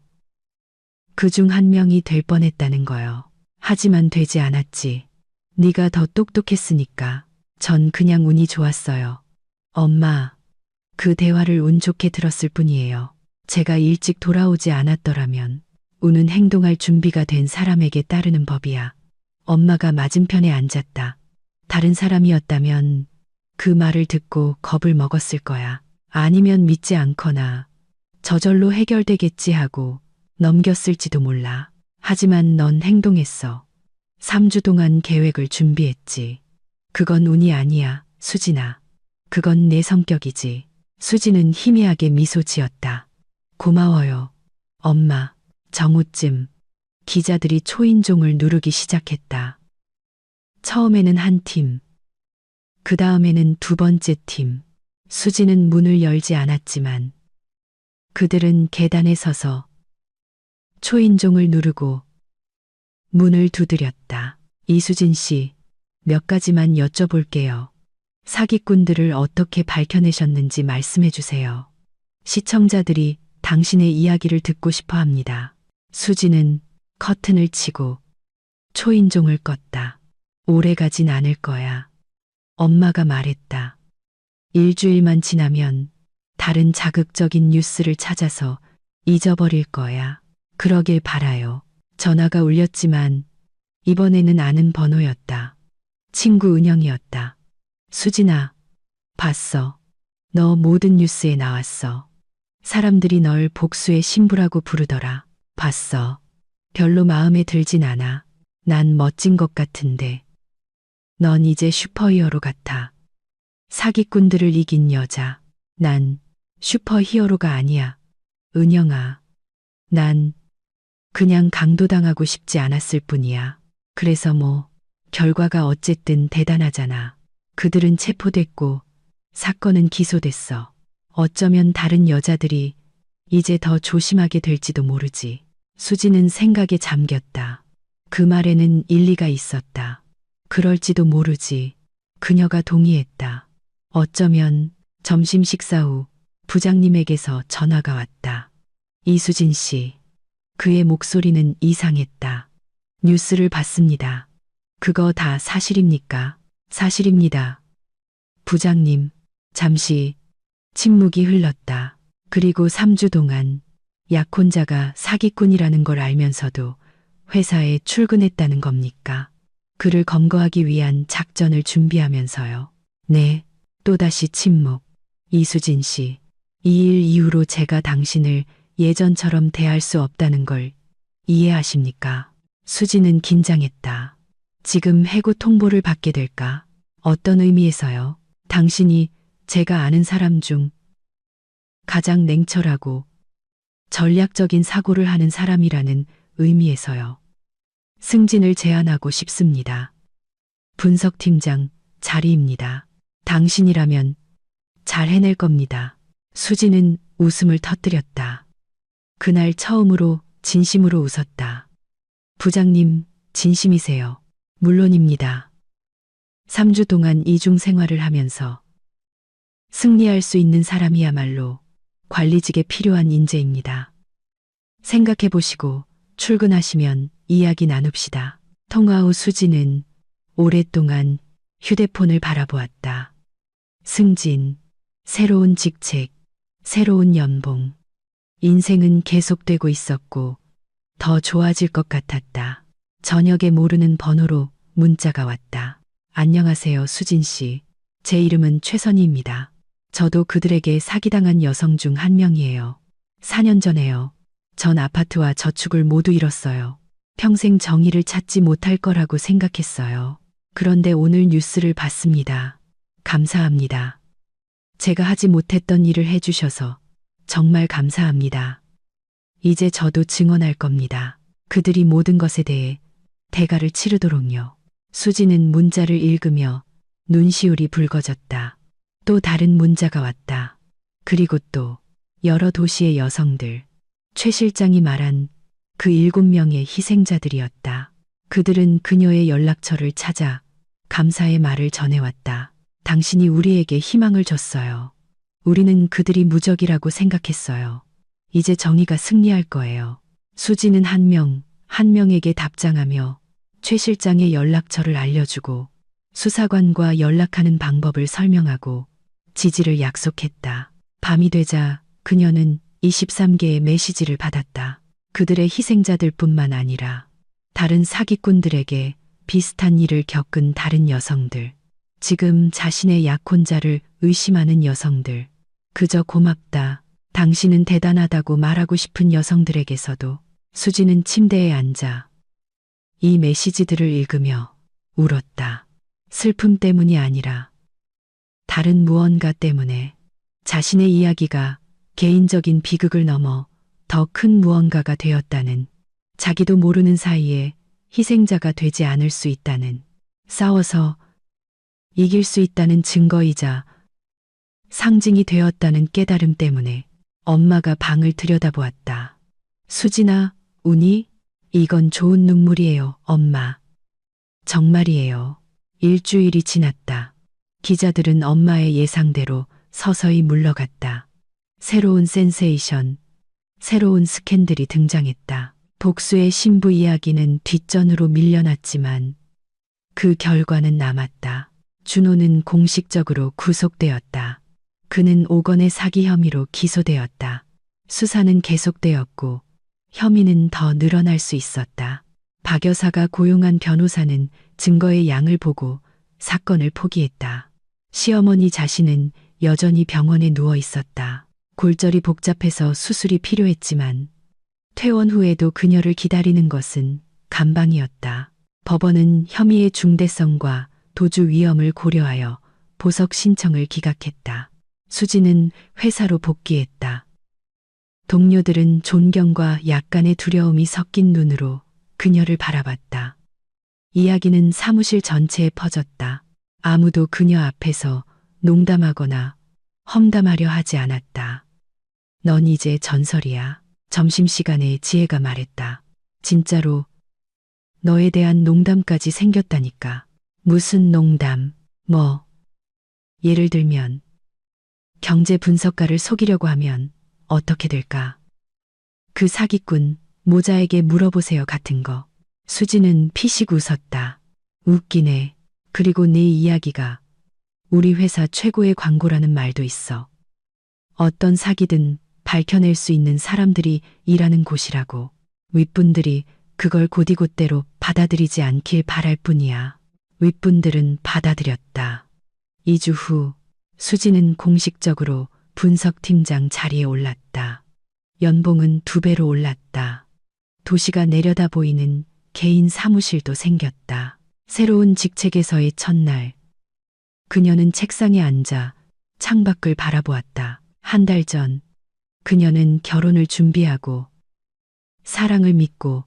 그 중 한 명이 될 뻔했다는 거요. 하지만 되지 않았지. 네가 더 똑똑했으니까. 전 그냥 운이 좋았어요. 엄마, 그 대화를 운 좋게 들었을 뿐이에요. 제가 일찍 돌아오지 않았더라면 우는 행동할 준비가 된 사람에게 따르는 법이야. 엄마가 맞은편에 앉았다. 다른 사람이었다면 그 말을 듣고 겁을 먹었을 거야. 아니면 믿지 않거나 저절로 해결되겠지 하고 넘겼을지도 몰라. 하지만 넌 행동했어. 3주 동안 계획을 준비했지. 그건 운이 아니야, 수진아. 그건 내 성격이지. 수진은 희미하게 미소 지었다. 고마워요. 엄마. 정오쯤 기자들이 초인종을 누르기 시작했다. 처음에는 한 팀, 그 다음에는 두 번째 팀. 수지는 문을 열지 않았지만 그들은 계단에 서서 초인종을 누르고 문을 두드렸다. 이수진 씨, 몇 가지만 여쭤볼게요. 사기꾼들을 어떻게 밝혀내셨는지 말씀해 주세요. 시청자들이 당신의 이야기를 듣고 싶어 합니다. 수지는 커튼을 치고 초인종을 껐다. 오래 가진 않을 거야. 엄마가 말했다. 일주일만 지나면 다른 자극적인 뉴스를 찾아서 잊어버릴 거야. 그러길 바라요. 전화가 울렸지만 이번에는 아는 번호였다. 친구 은영이었다. 수진아, 봤어. 너 모든 뉴스에 나왔어. 사람들이 널 복수의 신부라고 부르더라. 봤어. 별로 마음에 들진 않아. 난 멋진 것 같은데. 넌 이제 슈퍼히어로 같아. 사기꾼들을 이긴 여자. 난 슈퍼히어로가 아니야. 은영아. 난 그냥 강도당하고 싶지 않았을 뿐이야. 그래서 뭐, 결과가 어쨌든 대단하잖아. 그들은 체포됐고, 사건은 기소됐어. 어쩌면 다른 여자들이 이제 더 조심하게 될지도 모르지. 수지는 생각에 잠겼다. 그 말에는 일리가 있었다. 그럴지도 모르지. 그녀가 동의했다. 어쩌면 점심 식사 후 부장님에게서 전화가 왔다. 이수진 씨. 그의 목소리는 이상했다. 뉴스를 봤습니다. 그거 다 사실입니까? 사실입니다. 부장님, 잠시 침묵이 흘렀다. 그리고 3주 동안 약혼자가 사기꾼이라는 걸 알면서도 회사에 출근했다는 겁니까? 그를 검거하기 위한 작전을 준비하면서요. 네, 또다시 침묵. 이수진 씨, 이 일 이후로 제가 당신을 예전처럼 대할 수 없다는 걸 이해하십니까? 수지는 긴장했다. 지금 해고 통보를 받게 될까? 어떤 의미에서요? 당신이 제가 아는 사람 중 가장 냉철하고 전략적인 사고를 하는 사람이라는 의미에서요. 승진을 제안하고 싶습니다. 분석팀장 자리입니다. 당신이라면 잘 해낼 겁니다. 수지는 웃음을 터뜨렸다. 그날 처음으로 진심으로 웃었다. 부장님, 진심이세요? 물론입니다. 3주 동안 이중 생활을 하면서 승리할 수 있는 사람이야말로 관리직에 필요한 인재입니다. 생각해 보시고 출근하시면 이야기 나눕시다. 통화 후 수지는 오랫동안 휴대폰을 바라보았다. 승진, 새로운 직책, 새로운 연봉. 인생은 계속되고 있었고 더 좋아질 것 같았다. 저녁에 모르는 번호로 문자가 왔다. 안녕하세요, 수진 씨. 제 이름은 최선희입니다. 저도 그들에게 사기당한 여성 중 한 명이에요. 4년 전에요. 전 아파트와 저축을 모두 잃었어요. 평생 정의를 찾지 못할 거라고 생각했어요. 그런데 오늘 뉴스를 봤습니다. 감사합니다. 제가 하지 못했던 일을 해주셔서 정말 감사합니다. 이제 저도 증언할 겁니다. 그들이 모든 것에 대해 대가를 치르도록요. 수지는 문자를 읽으며 눈시울이 붉어졌다. 또 다른 문자가 왔다. 그리고 또 여러 도시의 여성들. 최 실장이 말한 그 7명의 희생자들이었다. 그들은 그녀의 연락처를 찾아 감사의 말을 전해왔다. 당신이 우리에게 희망을 줬어요. 우리는 그들이 무적이라고 생각했어요. 이제 정의가 승리할 거예요. 수지는 한 명에게 답장하며 최 실장의 연락처를 알려주고 수사관과 연락하는 방법을 설명하고 지지를 약속했다. 밤이 되자 그녀는 23개의 메시지를 받았다. 그들의 희생자들뿐만 아니라 다른 사기꾼들에게 비슷한 일을 겪은 다른 여성들, 지금 자신의 약혼자를 의심하는 여성들, 그저 고맙다, 당신은 대단하다고 말하고 싶은 여성들에게서도. 수지는 침대에 앉아 이 메시지들을 읽으며 울었다. 슬픔 때문이 아니라 다른 무언가 때문에, 자신의 이야기가 개인적인 비극을 넘어 더 큰 무언가가 되었다는, 자기도 모르는 사이에 희생자가 되지 않을 수 있다는, 싸워서 이길 수 있다는 증거이자 상징이 되었다는 깨달음 때문에. 엄마가 방을 들여다보았다. 수진아, 우니? 이건 좋은 눈물이에요, 엄마. 정말이에요. 일주일이 지났다. 기자들은 엄마의 예상대로 서서히 물러갔다. 새로운 센세이션, 새로운 스캔들이 등장했다. 복수의 신부 이야기는 뒷전으로 밀려났지만 그 결과는 남았다. 준호는 공식적으로 구속되었다. 그는 5건의 사기 혐의로 기소되었다. 수사는 계속되었고 혐의는 더 늘어날 수 있었다. 박 여사가 고용한 변호사는 증거의 양을 보고 사건을 포기했다. 시어머니 자신은 여전히 병원에 누워 있었다. 골절이 복잡해서 수술이 필요했지만 퇴원 후에도 그녀를 기다리는 것은 감방이었다. 법원은 혐의의 중대성과 도주 위험을 고려하여 보석 신청을 기각했다. 수지는 회사로 복귀했다. 동료들은 존경과 약간의 두려움이 섞인 눈으로 그녀를 바라봤다. 이야기는 사무실 전체에 퍼졌다. 아무도 그녀 앞에서 농담하거나 험담하려 하지 않았다. 넌 이제 전설이야. 점심시간에 지혜가 말했다. 진짜로 너에 대한 농담까지 생겼다니까. 무슨 농담? 뭐? 예를 들면 경제 분석가를 속이려고 하면 어떻게 될까? 그 사기꾼 모자에게 물어보세요 같은 거. 수지는 피식 웃었다. 웃기네. 그리고 네 이야기가 우리 회사 최고의 광고라는 말도 있어. 어떤 사기든 밝혀낼 수 있는 사람들이 일하는 곳이라고. 윗분들이 그걸 곧이곧대로 받아들이지 않길 바랄 뿐이야. 윗분들은 받아들였다. 2주 후 수지는 공식적으로 분석팀장 자리에 올랐다. 연봉은 2배로 올랐다. 도시가 내려다 보이는 개인 사무실도 생겼다. 새로운 직책에서의 첫날, 그녀는 책상에 앉아 창밖을 바라보았다. 한 달 전, 그녀는 결혼을 준비하고 사랑을 믿고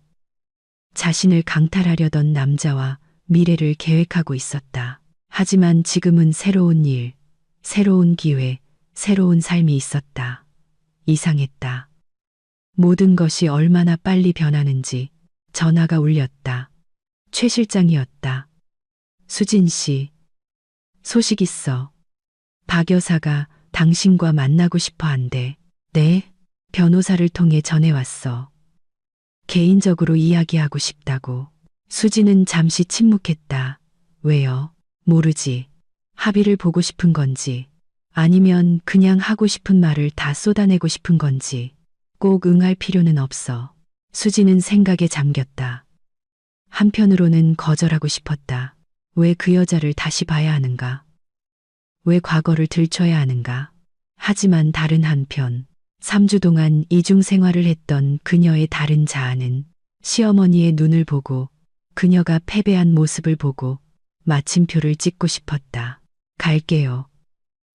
자신을 강탈하려던 남자와 미래를 계획하고 있었다. 하지만 지금은 새로운 일, 새로운 기회, 새로운 삶이 있었다. 이상했다. 모든 것이 얼마나 빨리 변하는지. 전화가 울렸다. 최 실장이었다. 수진 씨, 소식 있어. 박 여사가 당신과 만나고 싶어 한대. 네? 변호사를 통해 전해왔어. 개인적으로 이야기하고 싶다고. 수지는 잠시 침묵했다. 왜요? 모르지. 합의를 보고 싶은 건지, 아니면 그냥 하고 싶은 말을 다 쏟아내고 싶은 건지. 꼭 응할 필요는 없어. 수지는 생각에 잠겼다. 한편으로는 거절하고 싶었다. 왜 그 여자를 다시 봐야 하는가? 왜 과거를 들춰야 하는가? 하지만 다른 한편, 3주 동안 이중 생활을 했던 그녀의 다른 자아는 시어머니의 눈을 보고, 그녀가 패배한 모습을 보고 마침표를 찍고 싶었다. 갈게요.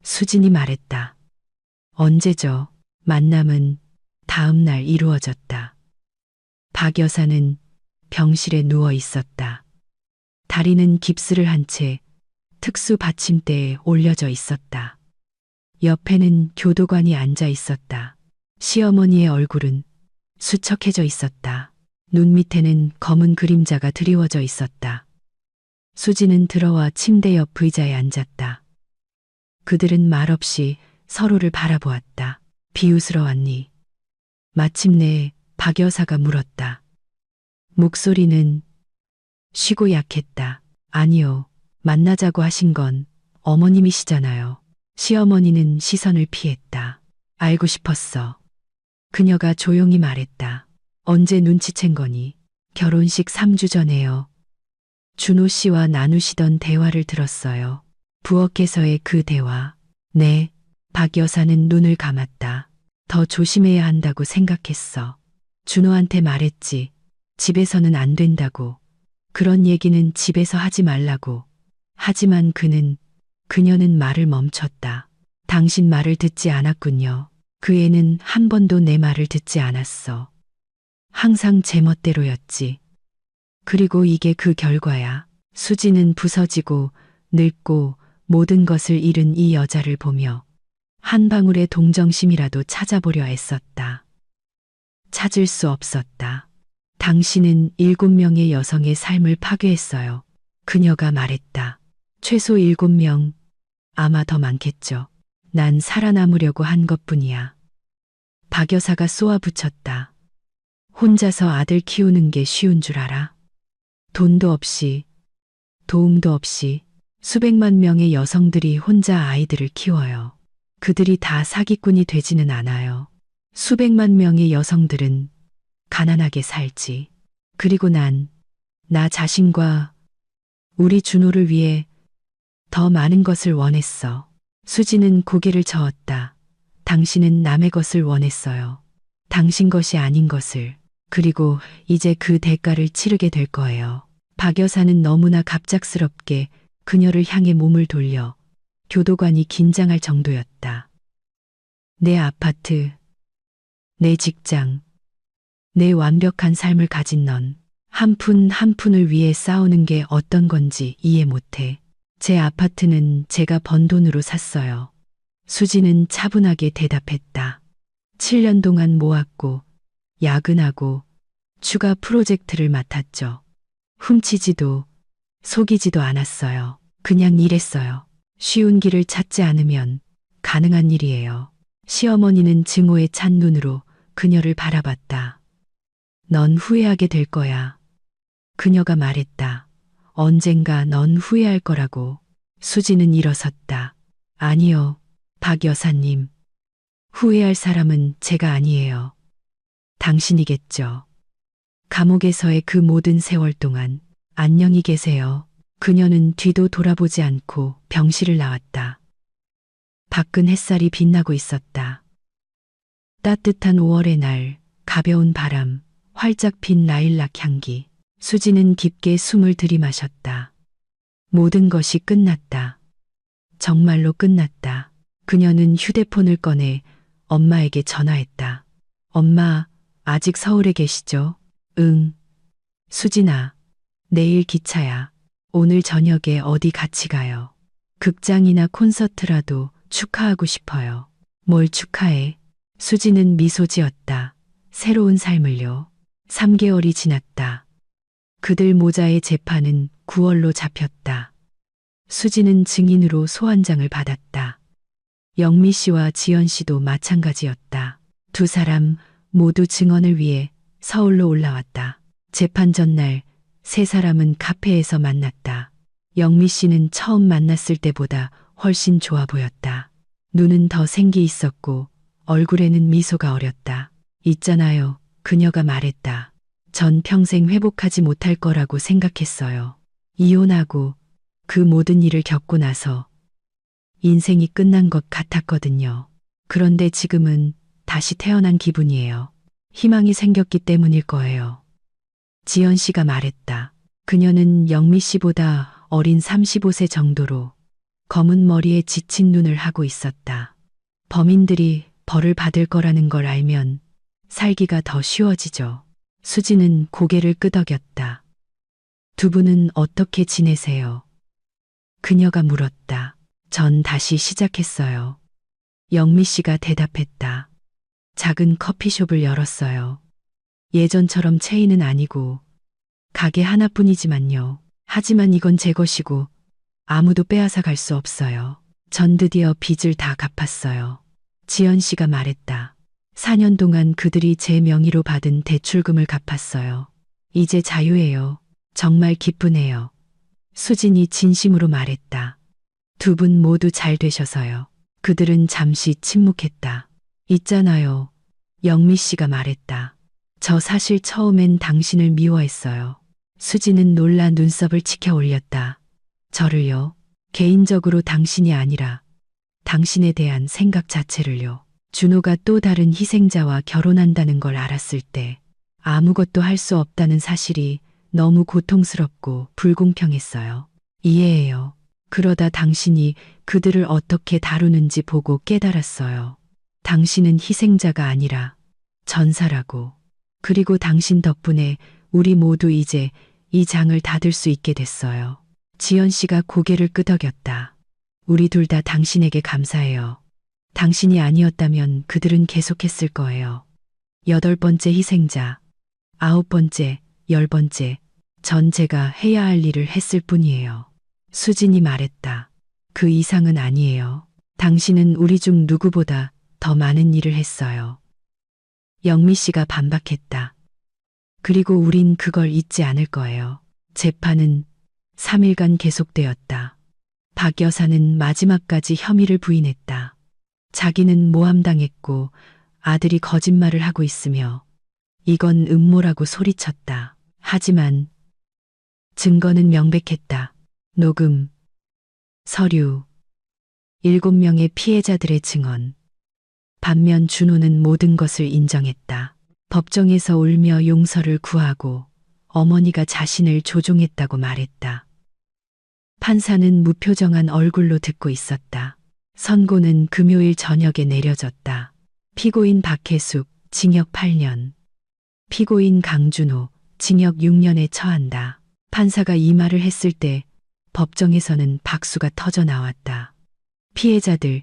수진이 말했다. 언제죠? 만남은 다음 날 이루어졌다. 박 여사는 병실에 누워 있었다. 다리는 깁스를 한 채 특수 받침대에 올려져 있었다. 옆에는 교도관이 앉아 있었다. 시어머니의 얼굴은 수척해져 있었다. 눈 밑에는 검은 그림자가 드리워져 있었다. 수지는 들어와 침대 옆 의자에 앉았다. 그들은 말없이 서로를 바라보았다. 비웃으러왔니? 마침내 박 여사가 물었다. 목소리는 쉬고 약했다. 아니요. 만나자고 하신 건 어머님이시잖아요. 시어머니는 시선을 피했다. 알고 싶었어. 그녀가 조용히 말했다. 언제 눈치챈 거니? 결혼식 3주 전에요. 준호 씨와 나누시던 대화를 들었어요. 부엌에서의 그 대화. 네. 박 여사는 눈을 감았다. 더 조심해야 한다고 생각했어. 준호한테 말했지. 집에서는 안 된다고. 그런 얘기는 집에서 하지 말라고. 하지만 그녀는 말을 멈췄다. 당신 말을 듣지 않았군요. 그 애는 한 번도 내 말을 듣지 않았어. 항상 제멋대로였지. 그리고 이게 그 결과야. 수지는 부서지고 늙고 모든 것을 잃은 이 여자를 보며 한 방울의 동정심이라도 찾아보려 애썼다. 찾을 수 없었다. 당신은 7명의 여성의 삶을 파괴했어요. 그녀가 말했다. 최소 7명, 아마 더 많겠죠. 난 살아남으려고 한 것뿐이야. 박 여사가 쏘아붙였다. 혼자서 아들 키우는 게 쉬운 줄 알아? 돈도 없이, 도움도 없이 수백만 명의 여성들이 혼자 아이들을 키워요. 그들이 다 사기꾼이 되지는 않아요. 수백만 명의 여성들은 가난하게 살지. 그리고 나 자신과 우리 준호를 위해 더 많은 것을 원했어. 수지는 고개를 저었다. 당신은 남의 것을 원했어요. 당신 것이 아닌 것을. 그리고 이제 그 대가를 치르게 될 거예요. 박 여사는 너무나 갑작스럽게 그녀를 향해 몸을 돌려 교도관이 긴장할 정도였다. 내 아파트, 내 직장, 내 완벽한 삶을 가진 넌 한 푼 한 푼을 위해 싸우는 게 어떤 건지 이해 못해. 제 아파트는 제가 번 돈으로 샀어요. 수지는 차분하게 대답했다. 7년 동안 모았고 야근하고 추가 프로젝트를 맡았죠. 훔치지도 속이지도 않았어요. 그냥 일했어요. 쉬운 길을 찾지 않으면 가능한 일이에요. 시어머니는 증오에 찬 눈으로 그녀를 바라봤다. 넌 후회하게 될 거야. 그녀가 말했다. 언젠가 넌 후회할 거라고. 수지는 일어섰다. 아니요, 박 여사님. 후회할 사람은 제가 아니에요. 당신이겠죠. 감옥에서의 그 모든 세월 동안 안녕히 계세요. 그녀는 뒤도 돌아보지 않고 병실을 나왔다. 밖은 햇살이 빛나고 있었다. 따뜻한 5월의 날, 가벼운 바람, 활짝 핀 라일락 향기. 수지는 깊게 숨을 들이마셨다. 모든 것이 끝났다. 정말로 끝났다. 그녀는 휴대폰을 꺼내 엄마에게 전화했다. 엄마, 아직 서울에 계시죠? 응. 수진아, 내일 기차야. 오늘 저녁에 어디 같이 가요. 극장이나 콘서트라도 축하하고 싶어요. 뭘 축하해? 수지는 미소 지었다. 새로운 삶을요. 3개월이 지났다. 그들 모자의 재판은 9월로 잡혔다. 수지는 증인으로 소환장을 받았다. 영미 씨와 지연 씨도 마찬가지였다. 두 사람 모두 증언을 위해 서울로 올라왔다. 재판 전날 세 사람은 카페에서 만났다. 영미 씨는 처음 만났을 때보다 훨씬 좋아 보였다. 눈은 더 생기 있었고 얼굴에는 미소가 어렸다. 있잖아요. 그녀가 말했다. 전 평생 회복하지 못할 거라고 생각했어요. 이혼하고 그 모든 일을 겪고 나서 인생이 끝난 것 같았거든요. 그런데 지금은 다시 태어난 기분이에요. 희망이 생겼기 때문일 거예요. 지연 씨가 말했다. 그녀는 영미 씨보다 어린 35세 정도로 검은 머리에 지친 눈을 하고 있었다. 범인들이 벌을 받을 거라는 걸 알면 살기가 더 쉬워지죠. 수지는 고개를 끄덕였다. 두 분은 어떻게 지내세요? 그녀가 물었다. 전 다시 시작했어요. 영미 씨가 대답했다. 작은 커피숍을 열었어요. 예전처럼 체인은 아니고 가게 하나뿐이지만요. 하지만 이건 제 것이고 아무도 빼앗아 갈 수 없어요. 전 드디어 빚을 다 갚았어요. 지연 씨가 말했다. 4년 동안 그들이 제 명의로 받은 대출금을 갚았어요. 이제 자유예요. 정말 기쁘네요. 수진이 진심으로 말했다. 두 분 모두 잘 되셔서요. 그들은 잠시 침묵했다. 있잖아요. 영미 씨가 말했다. 저 사실 처음엔 당신을 미워했어요. 수지는 놀라 눈썹을 치켜 올렸다. 저를요? 개인적으로 당신이 아니라 당신에 대한 생각 자체를요. 준호가 또 다른 희생자와 결혼한다는 걸 알았을 때 아무것도 할 수 없다는 사실이 너무 고통스럽고 불공평했어요. 이해해요. 그러다 당신이 그들을 어떻게 다루는지 보고 깨달았어요. 당신은 희생자가 아니라 전사라고. 그리고 당신 덕분에 우리 모두 이제 이 장을 닫을 수 있게 됐어요. 지연 씨가 고개를 끄덕였다. 우리 둘 다 당신에게 감사해요. 당신이 아니었다면 그들은 계속했을 거예요. 8번째 희생자, 9번째, 10번째, 전 제가 해야 할 일을 했을 뿐이에요. 수진이 말했다. 그 이상은 아니에요. 당신은 우리 중 누구보다 더 많은 일을 했어요. 영미 씨가 반박했다. 그리고 우린 그걸 잊지 않을 거예요. 재판은 3일간 계속되었다. 박 여사는 마지막까지 혐의를 부인했다. 자기는 모함당했고 아들이 거짓말을 하고 있으며 이건 음모라고 소리쳤다. 하지만 증거는 명백했다. 녹음, 서류, 7명의 피해자들의 증언. 반면 준호는 모든 것을 인정했다. 법정에서 울며 용서를 구하고 어머니가 자신을 조종했다고 말했다. 판사는 무표정한 얼굴로 듣고 있었다. 선고는 금요일 저녁에 내려졌다. 피고인 박혜숙, 징역 8년. 피고인 강준호, 징역 6년에 처한다. 판사가 이 말을 했을 때 법정에서는 박수가 터져 나왔다. 피해자들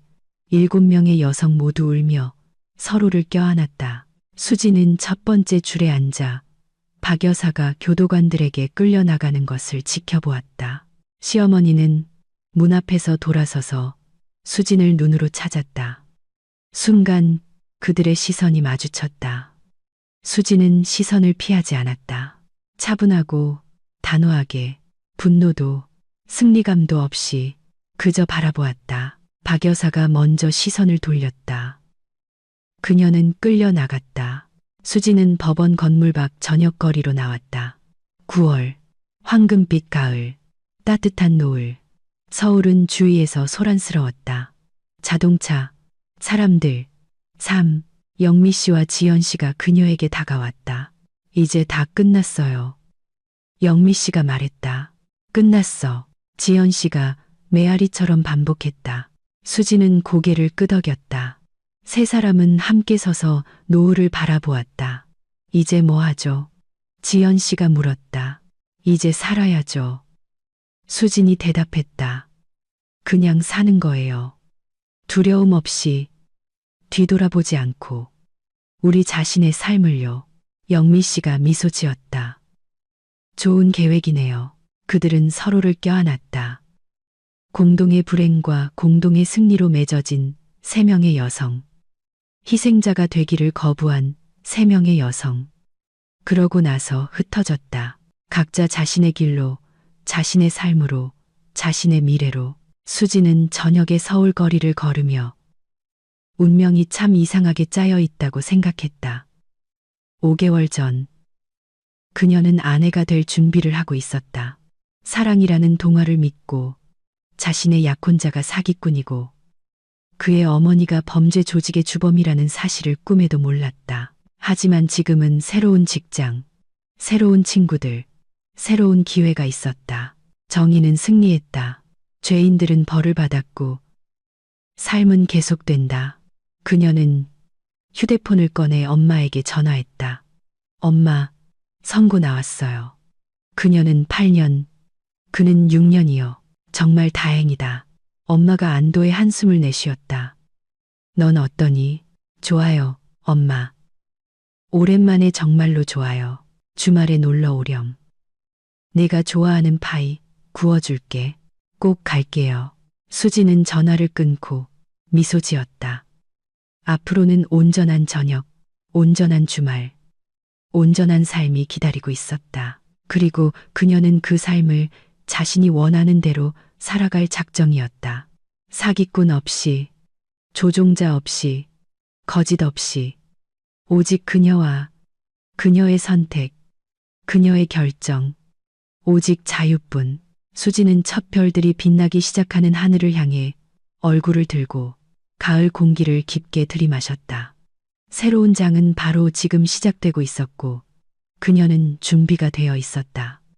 7명의 여성 모두 울며 서로를 껴안았다. 수지는 첫 번째 줄에 앉아 박 여사가 교도관들에게 끌려나가는 것을 지켜보았다. 시어머니는 문 앞에서 돌아서서 수진을 눈으로 찾았다. 순간 그들의 시선이 마주쳤다. 수지는 시선을 피하지 않았다. 차분하고 단호하게 분노도 승리감도 없이 그저 바라보았다. 박 여사가 먼저 시선을 돌렸다. 그녀는 끌려나갔다. 수지는 법원 건물 밖 저녁거리로 나왔다. 9월, 황금빛 가을, 따뜻한 노을. 서울은 주위에서 소란스러웠다. 자동차, 사람들, 삶. 영미 씨와 지연 씨가 그녀에게 다가왔다. 이제 다 끝났어요. 영미 씨가 말했다. 끝났어. 지연 씨가 메아리처럼 반복했다. 수지는 고개를 끄덕였다. 세 사람은 함께 서서 노을을 바라보았다. 이제 뭐 하죠? 지연 씨가 물었다. 이제 살아야죠. 수진이 대답했다. 그냥 사는 거예요. 두려움 없이, 뒤돌아보지 않고, 우리 자신의 삶을요. 영미 씨가 미소 지었다. 좋은 계획이네요. 그들은 서로를 껴안았다. 공동의 불행과 공동의 승리로 맺어진 3명의 여성. 희생자가 되기를 거부한 3명의 여성. 그러고 나서 흩어졌다. 각자 자신의 길로, 자신의 삶으로, 자신의 미래로. 수지는 저녁에 서울 거리를 걸으며 운명이 참 이상하게 짜여 있다고 생각했다. 5개월 전, 그녀는 아내가 될 준비를 하고 있었다. 사랑이라는 동화를 믿고 자신의 약혼자가 사기꾼이고 그의 어머니가 범죄 조직의 주범이라는 사실을 꿈에도 몰랐다. 하지만 지금은 새로운 직장, 새로운 친구들, 새로운 기회가 있었다. 정의는 승리했다. 죄인들은 벌을 받았고 삶은 계속된다. 그녀는 휴대폰을 꺼내 엄마에게 전화했다. 엄마, 선고 나왔어요. 그녀는 8년, 그는 6년이요. 정말 다행이다. 엄마가 안도의 한숨을 내쉬었다. 넌 어떠니? 좋아요, 엄마. 오랜만에 정말로 좋아요. 주말에 놀러 오렴. 내가 좋아하는 파이 구워줄게. 꼭 갈게요. 수지는 전화를 끊고 미소 지었다. 앞으로는 온전한 저녁, 온전한 주말, 온전한 삶이 기다리고 있었다. 그리고 그녀는 그 삶을 자신이 원하는 대로 살아갈 작정이었다. 사기꾼 없이, 조종자 없이, 거짓 없이. 오직 그녀와 그녀의 선택, 그녀의 결정, 오직 자유뿐. 수지는 첫 별들이 빛나기 시작하는 하늘을 향해 얼굴을 들고 가을 공기를 깊게 들이마셨다. 새로운 장은 바로 지금 시작되고 있었고 그녀는 준비가 되어 있었다.